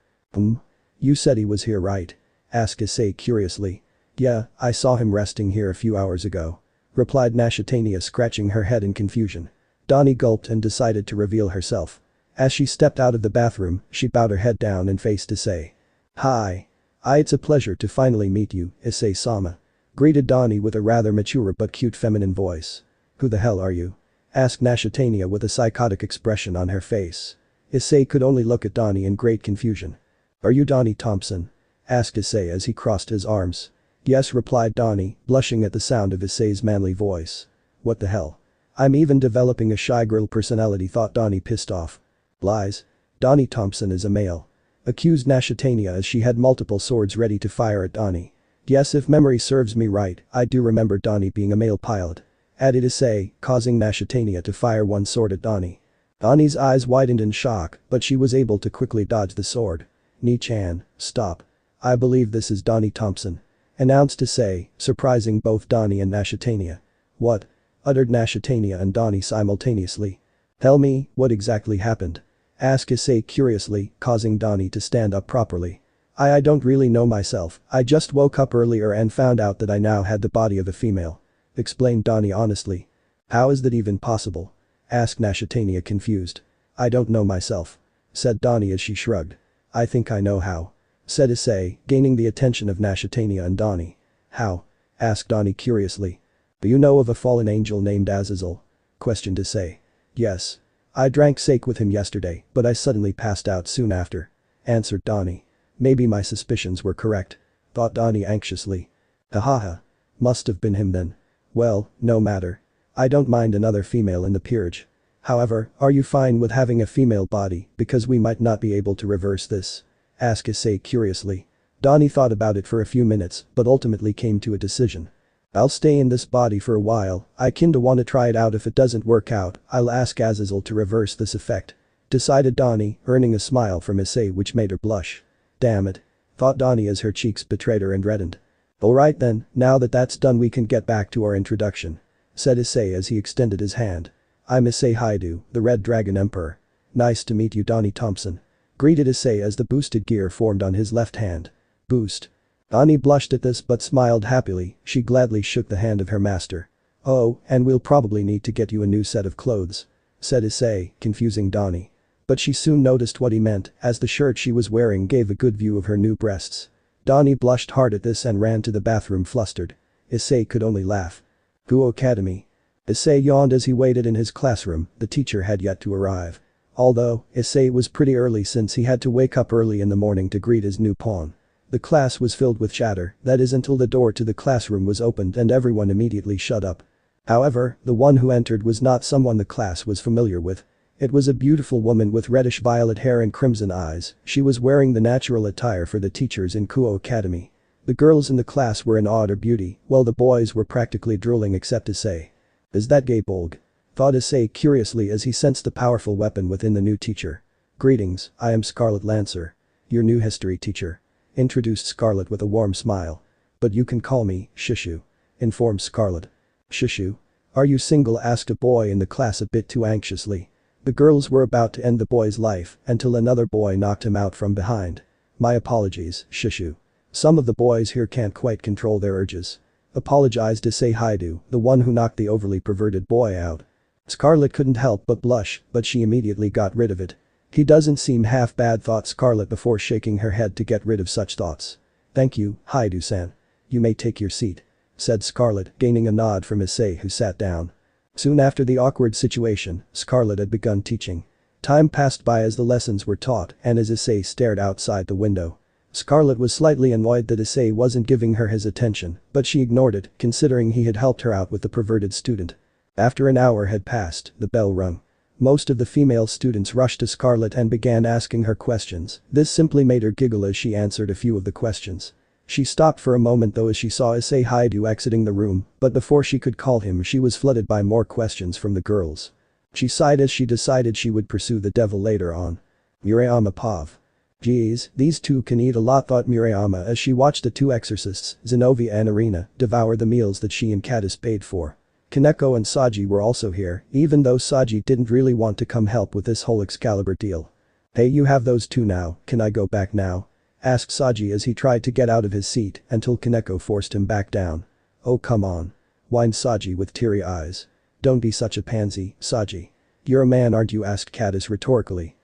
You said he was here, right? Asked Issei curiously. Yeah, I saw him resting here a few hours ago. Replied IsseixKaterea, scratching her head in confusion. Donnie gulped and decided to reveal herself. As she stepped out of the bathroom, she bowed her head down and faced Issei. Hi. It's a pleasure to finally meet you, Issei-sama. Greeted Donnie with a rather mature but cute feminine voice. Who the hell are you? Asked IsseixKaterea with a psychotic expression on her face. Issei could only look at Donnie in great confusion. Are you Donnie Thompson? Asked Issei as he crossed his arms. Yes, replied Donnie, blushing at the sound of Issei's manly voice. What the hell? I'm even developing a shy girl personality, thought Donnie, pissed off. Lies. Donnie Thompson is a male. Accused IsseixKaterea as she had multiple swords ready to fire at Donnie. Yes, if memory serves me right, I do remember Donnie being a male pilot. added Issei, causing IsseixKaterea to fire one sword at Donnie. Donnie's eyes widened in shock, but she was able to quickly dodge the sword. "Ni-chan, stop. I believe this is Donnie Thompson," announced Issei, surprising both Donnie and IsseixKaterea. "What?" uttered IsseixKaterea and Donnie simultaneously. "Tell me, what exactly happened?" asked Issei curiously, causing Donnie to stand up properly. I don't really know myself, I just woke up earlier and found out that I now had the body of a female," explained Donnie honestly. "How is that even possible?" asked IsseixKaterea confused. "I don't know myself," said Donnie as she shrugged. "I think I know how," said Issei, gaining the attention of IsseixKaterea and Donnie. "How?" asked Donnie curiously. "Do you know of a fallen angel named Azazel?" questioned Issei. "Yes. I drank sake with him yesterday, but I suddenly passed out soon after," answered Donnie. "Maybe my suspicions were correct," thought Donnie anxiously. "Hahaha. Must have been him then. Well, no matter. I don't mind another female in the peerage. However, are you fine with having a female body, because we might not be able to reverse this?" asked Issei curiously. Donnie thought about it for a few minutes, but ultimately came to a decision. "I'll stay in this body for a while, I kinda wanna try it out. If it doesn't work out, I'll ask Azazel to reverse this effect," decided Donnie, earning a smile from Issei which made her blush. "Damn it," thought Donnie as her cheeks betrayed her and reddened. "Alright then, now that that's done we can get back to our introduction," said Issei as he extended his hand. "I'm Hyoudou, the Red Dragon Emperor. Nice to meet you, Donnie Thompson," greeted Issei as the boosted gear formed on his left hand. "Boost." Donnie blushed at this but smiled happily, she gladly shook the hand of her master. "Oh, and we'll probably need to get you a new set of clothes," said Issei, confusing Donnie. But she soon noticed what he meant, as the shirt she was wearing gave a good view of her new breasts. Donnie blushed hard at this and ran to the bathroom flustered. Issei could only laugh. "Go Academy." Issei yawned as he waited in his classroom, the teacher had yet to arrive. Although, Issei was pretty early since he had to wake up early in the morning to greet his new pawn. The class was filled with chatter, that is until the door to the classroom was opened and everyone immediately shut up. However, the one who entered was not someone the class was familiar with. It was a beautiful woman with reddish-violet hair and crimson eyes, she was wearing the natural attire for the teachers in Kuo Academy. The girls in the class were in awe at her beauty, while the boys were practically drooling except Issei. "Is that gay Bolg?" thought Issei curiously as he sensed the powerful weapon within the new teacher. "Greetings, I am Scarlet Lancer. Your new history teacher," introduced Scarlet with a warm smile. "But you can call me Shishu," informed Scarlet. "Shishu? Are you single?" asked a boy in the class a bit too anxiously. The girls were about to end the boy's life until another boy knocked him out from behind. "My apologies, Shishu. Some of the boys here can't quite control their urges," apologized Hyoudou, the one who knocked the overly perverted boy out. Scarlet couldn't help but blush, but she immediately got rid of it. "He doesn't seem half bad," thought Scarlet before shaking her head to get rid of such thoughts. "Thank you, Hyoudou-san. You may take your seat," said Scarlet, gaining a nod from Issei who sat down. Soon after the awkward situation, Scarlet had begun teaching. Time passed by as the lessons were taught and as Issei stared outside the window. Scarlet was slightly annoyed that Issei wasn't giving her his attention, but she ignored it, considering he had helped her out with the perverted student. After an hour had passed, the bell rung. Most of the female students rushed to Scarlet and began asking her questions, this simply made her giggle as she answered a few of the questions. She stopped for a moment though as she saw Hyoudou exiting the room, but before she could call him she was flooded by more questions from the girls. She sighed as she decided she would pursue the devil later on. Murayama Pav. "Geez, these two can eat a lot," thought Murayama as she watched the two exorcists, Zenobia and Irina, devour the meals that she and Catus paid for. Kaneko and Saji were also here, even though Saji didn't really want to come help with this whole Excalibur deal. "Hey, you have those two now, can I go back now?" asked Saji as he tried to get out of his seat until Kaneko forced him back down. "Oh come on," whined Saji with teary eyes. "Don't be such a pansy, Saji. You're a man aren't you?" asked Catus rhetorically.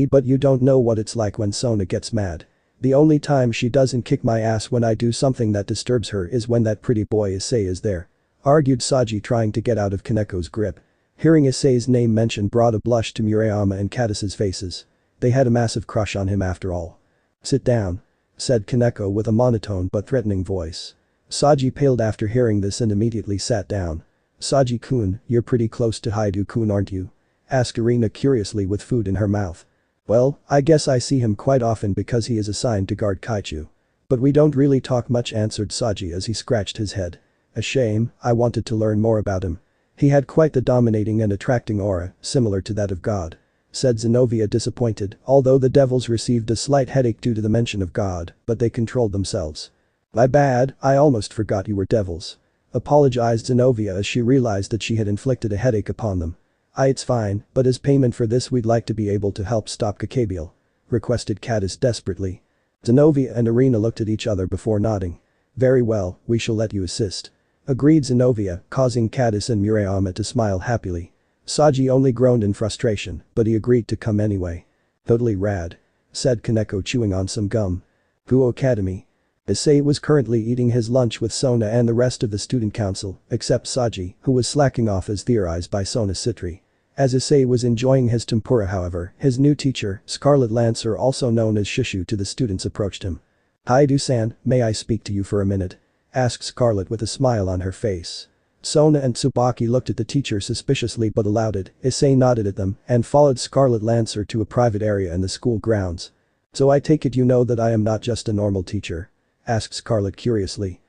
But you don't know what it's like when Sona gets mad. The only time she doesn't kick my ass when I do something that disturbs her is when that pretty boy Issei is there," argued Saji trying to get out of Kaneko's grip. Hearing Issei's name mentioned brought a blush to Murayama and Catus's faces. They had a massive crush on him after all. "Sit down," said Kaneko with a monotone but threatening voice. Saji paled after hearing this and immediately sat down. "Saji-kun, you're pretty close to Hyoudou-kun aren't you?" asked Irina curiously with food in her mouth. "Well, I guess I see him quite often because he is assigned to guard Kaichu. But we don't really talk much," answered Saji as he scratched his head. "A shame, I wanted to learn more about him," He had quite the dominating and attracting aura, similar to that of God. Said Zenobia disappointed, although the devils received a slight headache due to the mention of God, but they controlled themselves. My bad, I almost forgot you were devils. Apologized Zenobia as she realized that she had inflicted a headache upon them. It's fine, but as payment for this we'd like to be able to help stop Kakebiel. Requested Caddis desperately. Zenobia and Irina looked at each other before nodding. Very well, we shall let you assist. Agreed Zenobia, causing Caddis and Murayama to smile happily. Saji only groaned in frustration, but he agreed to come anyway. Totally rad. Said Kaneko chewing on some gum. Buo Academy. Issei was currently eating his lunch with Sona and the rest of the student council, except Saji, who was slacking off as theorized by Sona Citri. As Issei was enjoying his tempura however, his new teacher, Scarlet Lancer also known as Shishu to the students approached him. Hyoudou-san, may I speak to you for a minute? Asked Scarlet with a smile on her face. Sona and Tsubaki looked at the teacher suspiciously but allowed it. Issei nodded at them and followed Scarlet Lancer to a private area in the school grounds. So I take it you know that I am not just a normal teacher? Asked Scarlet curiously.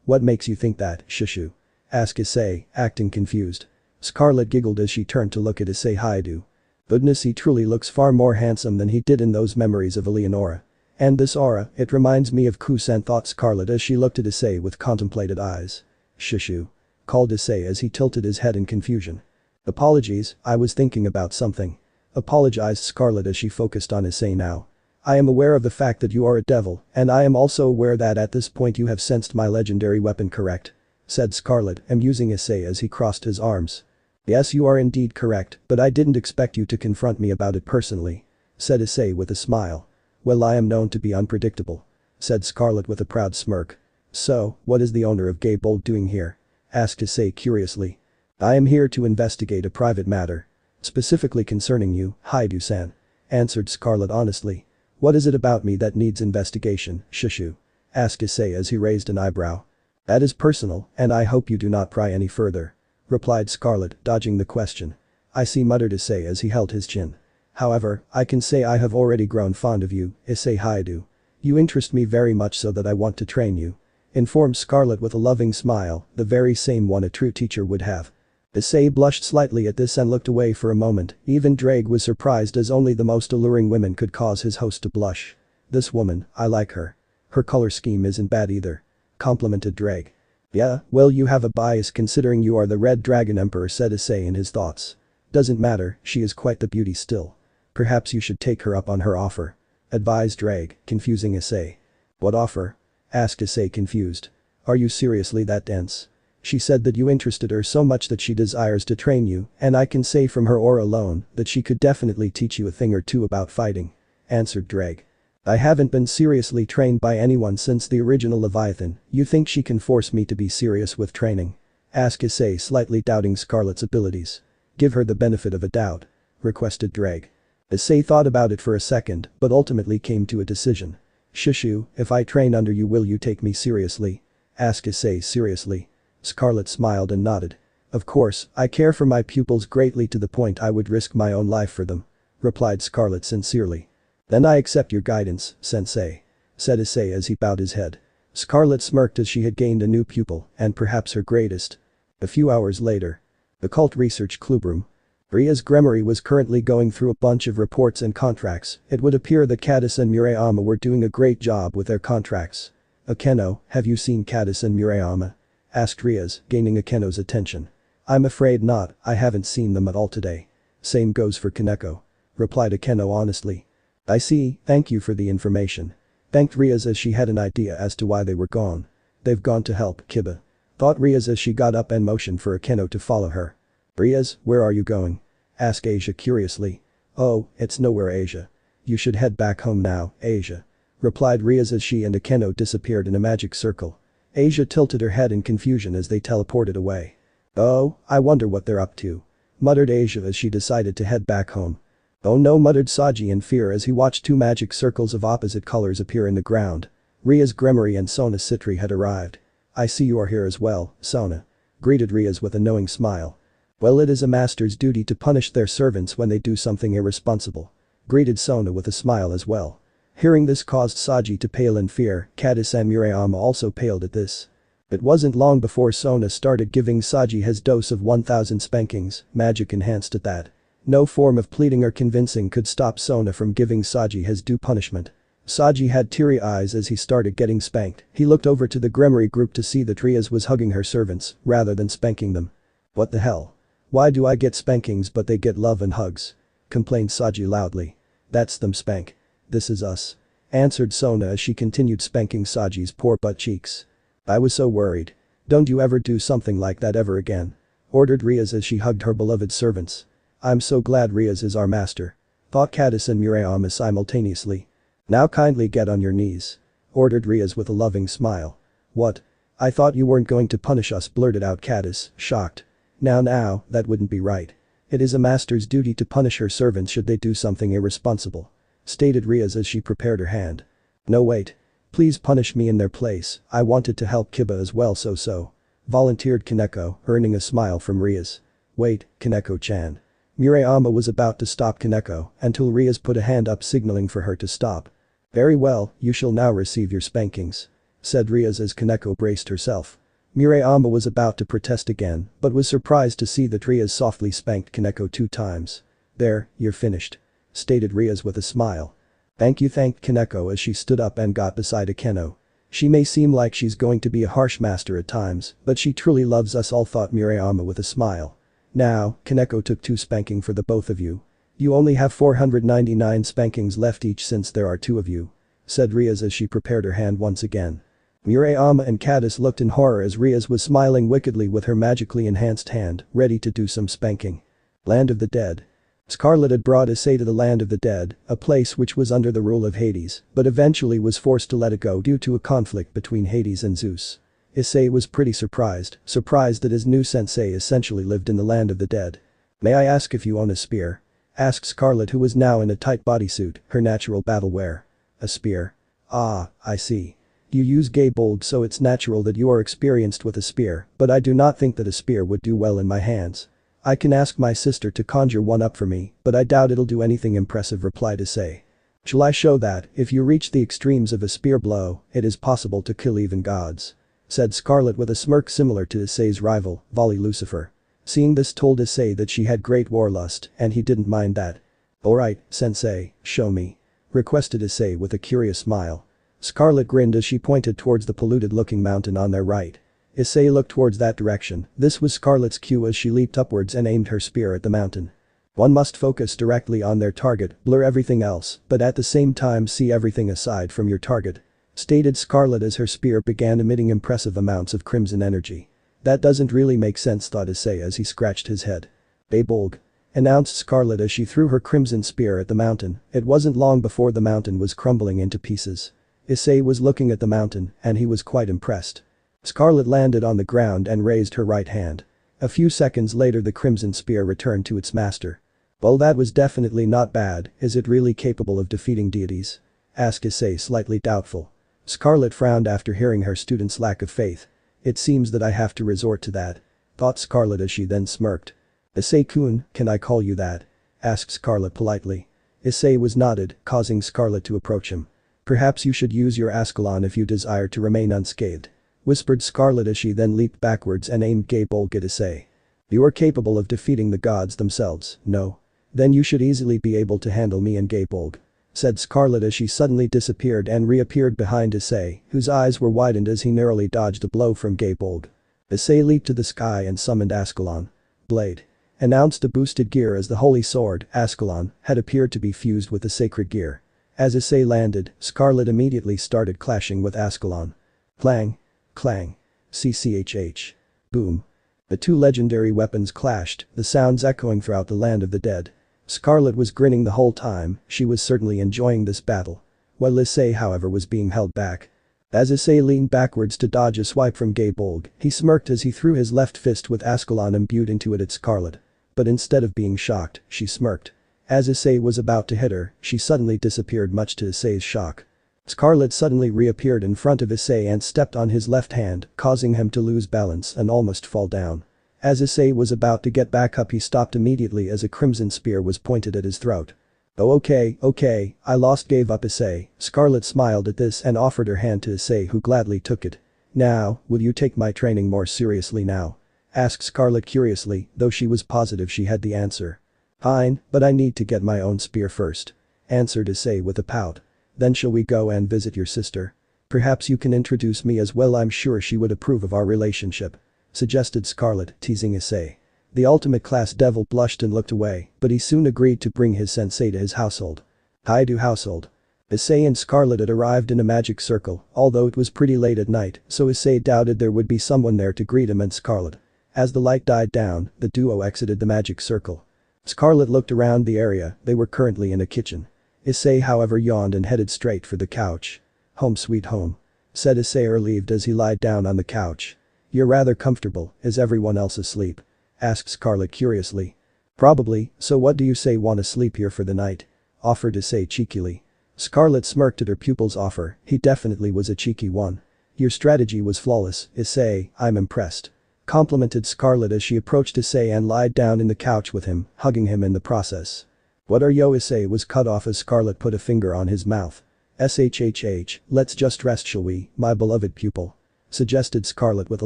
What makes you think that, Shishu? Asked Issei, acting confused. Scarlet giggled as she turned to look at Issei Hyoudou. Goodness, he truly looks far more handsome than he did in those memories of Leonora. And this aura, it reminds me of Kusan, thought Scarlet as she looked at Issei with contemplated eyes. Shishu. Called Issei as he tilted his head in confusion. Apologies, I was thinking about something. Apologized Scarlet as she focused on Issei now. I am aware of the fact that you are a devil, and I am also aware that at this point you have sensed my legendary weapon, correct? Said Scarlet, amusing Issei as he crossed his arms. Yes, you are indeed correct, but I didn't expect you to confront me about it personally. Said Issei with a smile. Well, I am known to be unpredictable. Said Scarlet with a proud smirk. So, what is the owner of Gay Bolt doing here? Asked Issei curiously. I am here to investigate a private matter. Specifically concerning you, Hyoudou-san. Answered Scarlet honestly. What is it about me that needs investigation, Shishu? Asked Issei as he raised an eyebrow. That is personal, and I hope you do not pry any further. Replied Scarlet, dodging the question. I see, muttered Issei as he held his chin. However, I can say I have already grown fond of you, Issei Hyoudou. You interest me very much so that I want to train you. Informed Scarlet with a loving smile, the very same one a true teacher would have. Issei blushed slightly at this and looked away for a moment. Even Drake was surprised as only the most alluring women could cause his host to blush. This woman, I like her. Her color scheme isn't bad either. Complimented Drake. Yeah, well, you have a bias considering you are the Red Dragon Emperor, said Issei in his thoughts. Doesn't matter, she is quite the beauty still. Perhaps you should take her up on her offer. Advised Drake, confusing Issei. What offer? Asked Issei confused. Are you seriously that dense? She said that you interested her so much that she desires to train you, and I can say from her aura alone that she could definitely teach you a thing or two about fighting. Answered Drake. I haven't been seriously trained by anyone since the original Leviathan. You think she can force me to be serious with training? Asked Issei, slightly doubting Scarlet's abilities. Give her the benefit of a doubt. Requested Drake. Issei thought about it for a second, but ultimately came to a decision. Shishu, if I train under you, will you take me seriously? Asked Issei seriously. Scarlet smiled and nodded. Of course, I care for my pupils greatly to the point I would risk my own life for them. Replied Scarlet sincerely. Then I accept your guidance, sensei. Said Issei as he bowed his head. Scarlet smirked as she had gained a new pupil, and perhaps her greatest. A few hours later. The Cult Research Clubroom. Ria's Gremory was currently going through a bunch of reports and contracts. It would appear that Caddis and Murayama were doing a great job with their contracts. Akeno, have you seen Caddis and Murayama? Asked Riaz, gaining Akeno's attention. I'm afraid not, I haven't seen them at all today. Same goes for Kaneko. Replied Akeno honestly. I see, thank you for the information. Thanked Riaz as she had an idea as to why they were gone. They've gone to help Kiba. Thought Riaz as she got up and motioned for Akeno to follow her. Riaz, where are you going? Asked Asia curiously. Oh, it's nowhere, Asia. You should head back home now, Asia. Replied Riaz as she and Akeno disappeared in a magic circle. Asia tilted her head in confusion as they teleported away. Oh, I wonder what they're up to. Muttered Asia as she decided to head back home. Oh no, muttered Saji in fear as he watched two magic circles of opposite colors appear in the ground. Riaz Gremory and Sona Citri had arrived. I see you are here as well, Sona. Greeted Riaz with a knowing smile. Well, it is a master's duty to punish their servants when they do something irresponsible. Greeted Sona with a smile as well. Hearing this caused Saji to pale in fear. Caddis and Murayama also paled at this. It wasn't long before Sona started giving Saji his dose of 1000 spankings, magic enhanced at that. No form of pleading or convincing could stop Sona from giving Saji his due punishment. Saji had teary eyes as he started getting spanked. He looked over to the Grimoire group to see that Riaz was hugging her servants, rather than spanking them. What the hell? Why do I get spankings but they get love and hugs? Complained Saji loudly. That's them spank. This is us. Answered Sona as she continued spanking Saji's poor butt cheeks. I was so worried. Don't you ever do something like that ever again. Ordered Riaz as she hugged her beloved servants. I'm so glad Riaz is our master. Thought Katerea and Murayama simultaneously. Now kindly get on your knees. Ordered Riaz with a loving smile. What? I thought you weren't going to punish us, blurted out Katerea, shocked. Now, that wouldn't be right. It is a master's duty to punish her servants should they do something irresponsible. Stated Riaz as she prepared her hand. No wait. Please punish me in their place, I wanted to help Kiba as well so. Volunteered Kaneko, earning a smile from Riaz. Wait, Kaneko-chan. Murayama was about to stop Kaneko until Riaz put a hand up signaling for her to stop. Very well, you shall now receive your spankings. Said Riaz as Kaneko braced herself. Murayama was about to protest again, but was surprised to see that Riaz softly spanked Kaneko 2 times. There, you're finished. Stated Riaz with a smile. Thank you, thanked Kaneko as she stood up and got beside Akeno. She may seem like she's going to be a harsh master at times, but she truly loves us all, thought Murayama with a smile. Now, Kaneko took 2 spanking for the both of you. You only have 499 spankings left each since there are 2 of you. Said Riaz as she prepared her hand once again. Murayama and Katerea looked in horror as Riaz was smiling wickedly with her magically enhanced hand, ready to do some spanking. Land of the Dead. Scarlet had brought Issei to the Land of the Dead, a place which was under the rule of Hades, but eventually was forced to let it go due to a conflict between Hades and Zeus. Issei was pretty surprised that his new sensei essentially lived in the Land of the Dead. May I ask if you own a spear? Asked Scarlet, who was now in a tight bodysuit, her natural battle wear. A spear? Ah, I see. You use Gaybold, so it's natural that you are experienced with a spear, but I do not think that a spear would do well in my hands. I can ask my sister to conjure one up for me, but I doubt it'll do anything impressive, replied Issei. Shall I show that, if you reach the extremes of a spear blow, it is possible to kill even gods? Said Scarlet with a smirk similar to Issei's rival, Volley Lucifer. Seeing this told Issei that she had great warlust, and he didn't mind that. Alright, sensei, show me. Requested Issei with a curious smile. Scarlet grinned as she pointed towards the polluted-looking mountain on their right. Issei looked towards that direction. This was Scarlet's cue as she leaped upwards and aimed her spear at the mountain. One must focus directly on their target, blur everything else, but at the same time see everything aside from your target. Stated Scarlet as her spear began emitting impressive amounts of crimson energy. That doesn't really make sense, thought Issei as he scratched his head. Baybolg. Announced Scarlet as she threw her crimson spear at the mountain. It wasn't long before the mountain was crumbling into pieces. Issei was looking at the mountain, and he was quite impressed. Scarlet landed on the ground and raised her right hand. A few seconds later the crimson spear returned to its master. Well, that was definitely not bad. Is it really capable of defeating deities? Asked Issei, slightly doubtful. Scarlet frowned after hearing her student's lack of faith. It seems that I have to resort to that. Thought Scarlet as she then smirked. Issei-kun, can I call you that? Asked Scarlet politely. Issei was nodded, causing Scarlet to approach him. Perhaps you should use your Ascalon if you desire to remain unscathed. Whispered Scarlet as she then leaped backwards and aimed Gaybolg at Issei. You are capable of defeating the gods themselves, no? Then you should easily be able to handle me and Gaybolg. Said Scarlet as she suddenly disappeared and reappeared behind Issei, whose eyes were widened as he narrowly dodged a blow from Gaybolg. Issei leaped to the sky and summoned Ascalon. Blade. Announced a boosted gear as the holy sword, Ascalon, had appeared to be fused with the sacred gear. As Issei landed, Scarlet immediately started clashing with Ascalon. Clang. Clang. CCHH. Boom. The 2 legendary weapons clashed, the sounds echoing throughout the Land of the Dead. Scarlet was grinning the whole time. She was certainly enjoying this battle. While Issei, however, was being held back. As Issei leaned backwards to dodge a swipe from Gaybolg, he smirked as he threw his left fist with Ascalon imbued into it at Scarlet. But instead of being shocked, she smirked. As Issei was about to hit her, she suddenly disappeared, much to Issei's shock. Scarlet suddenly reappeared in front of Issei and stepped on his left hand, causing him to lose balance and almost fall down. As Issei was about to get back up, he stopped immediately as a crimson spear was pointed at his throat. Oh, okay, I lost, gave up Issei. Scarlet smiled at this and offered her hand to Issei, who gladly took it. Now, will you take my training more seriously now? Asked Scarlet curiously, though she was positive she had the answer. Fine, but I need to get my own spear first. Answered Issei with a pout. Then shall we go and visit your sister? Perhaps you can introduce me as well, I'm sure she would approve of our relationship. Suggested Scarlet, teasing Issei. The ultimate class devil blushed and looked away, but he soon agreed to bring his sensei to his household. Hyoudou household. Issei and Scarlet had arrived in a magic circle, although it was pretty late at night, so Issei doubted there would be someone there to greet him and Scarlet. As the light died down, the duo exited the magic circle. Scarlet looked around the area, they were currently in a kitchen. Issei however yawned and headed straight for the couch. Home sweet home. Said Issei relieved as he lied down on the couch. You're rather comfortable, is everyone else asleep? Asked Scarlet curiously. Probably, so what do you say, want to sleep here for the night? Offered Issei cheekily. Scarlet smirked at her pupil's offer, he definitely was a cheeky one. Your strategy was flawless, Issei, I'm impressed. Complimented Scarlet as she approached Issei and lied down in the couch with him, hugging him in the process. What are yo? Issei was cut off as Scarlet put a finger on his mouth. SHHH, let's just rest shall we, my beloved pupil? Suggested Scarlet with a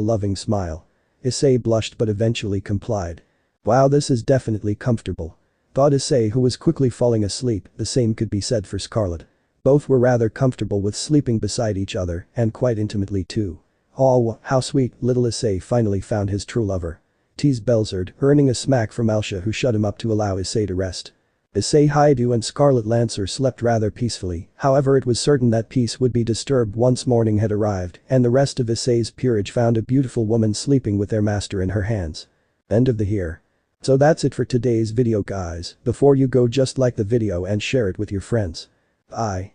loving smile. Issei blushed but eventually complied. Wow, this is definitely comfortable. Thought Issei, who was quickly falling asleep, the same could be said for Scarlet. Both were rather comfortable with sleeping beside each other, and quite intimately too. Oh, how sweet, little Issei finally found his true lover. Teased Belzard, earning a smack from Elsha who shut him up to allow Issei to rest. Issei, Hyoudou and Scarlet Lancer slept rather peacefully, however it was certain that peace would be disturbed once morning had arrived and the rest of Issei's peerage found a beautiful woman sleeping with their master in her hands. End of the here. So that's it for today's video guys, before you go just like the video and share it with your friends. Bye.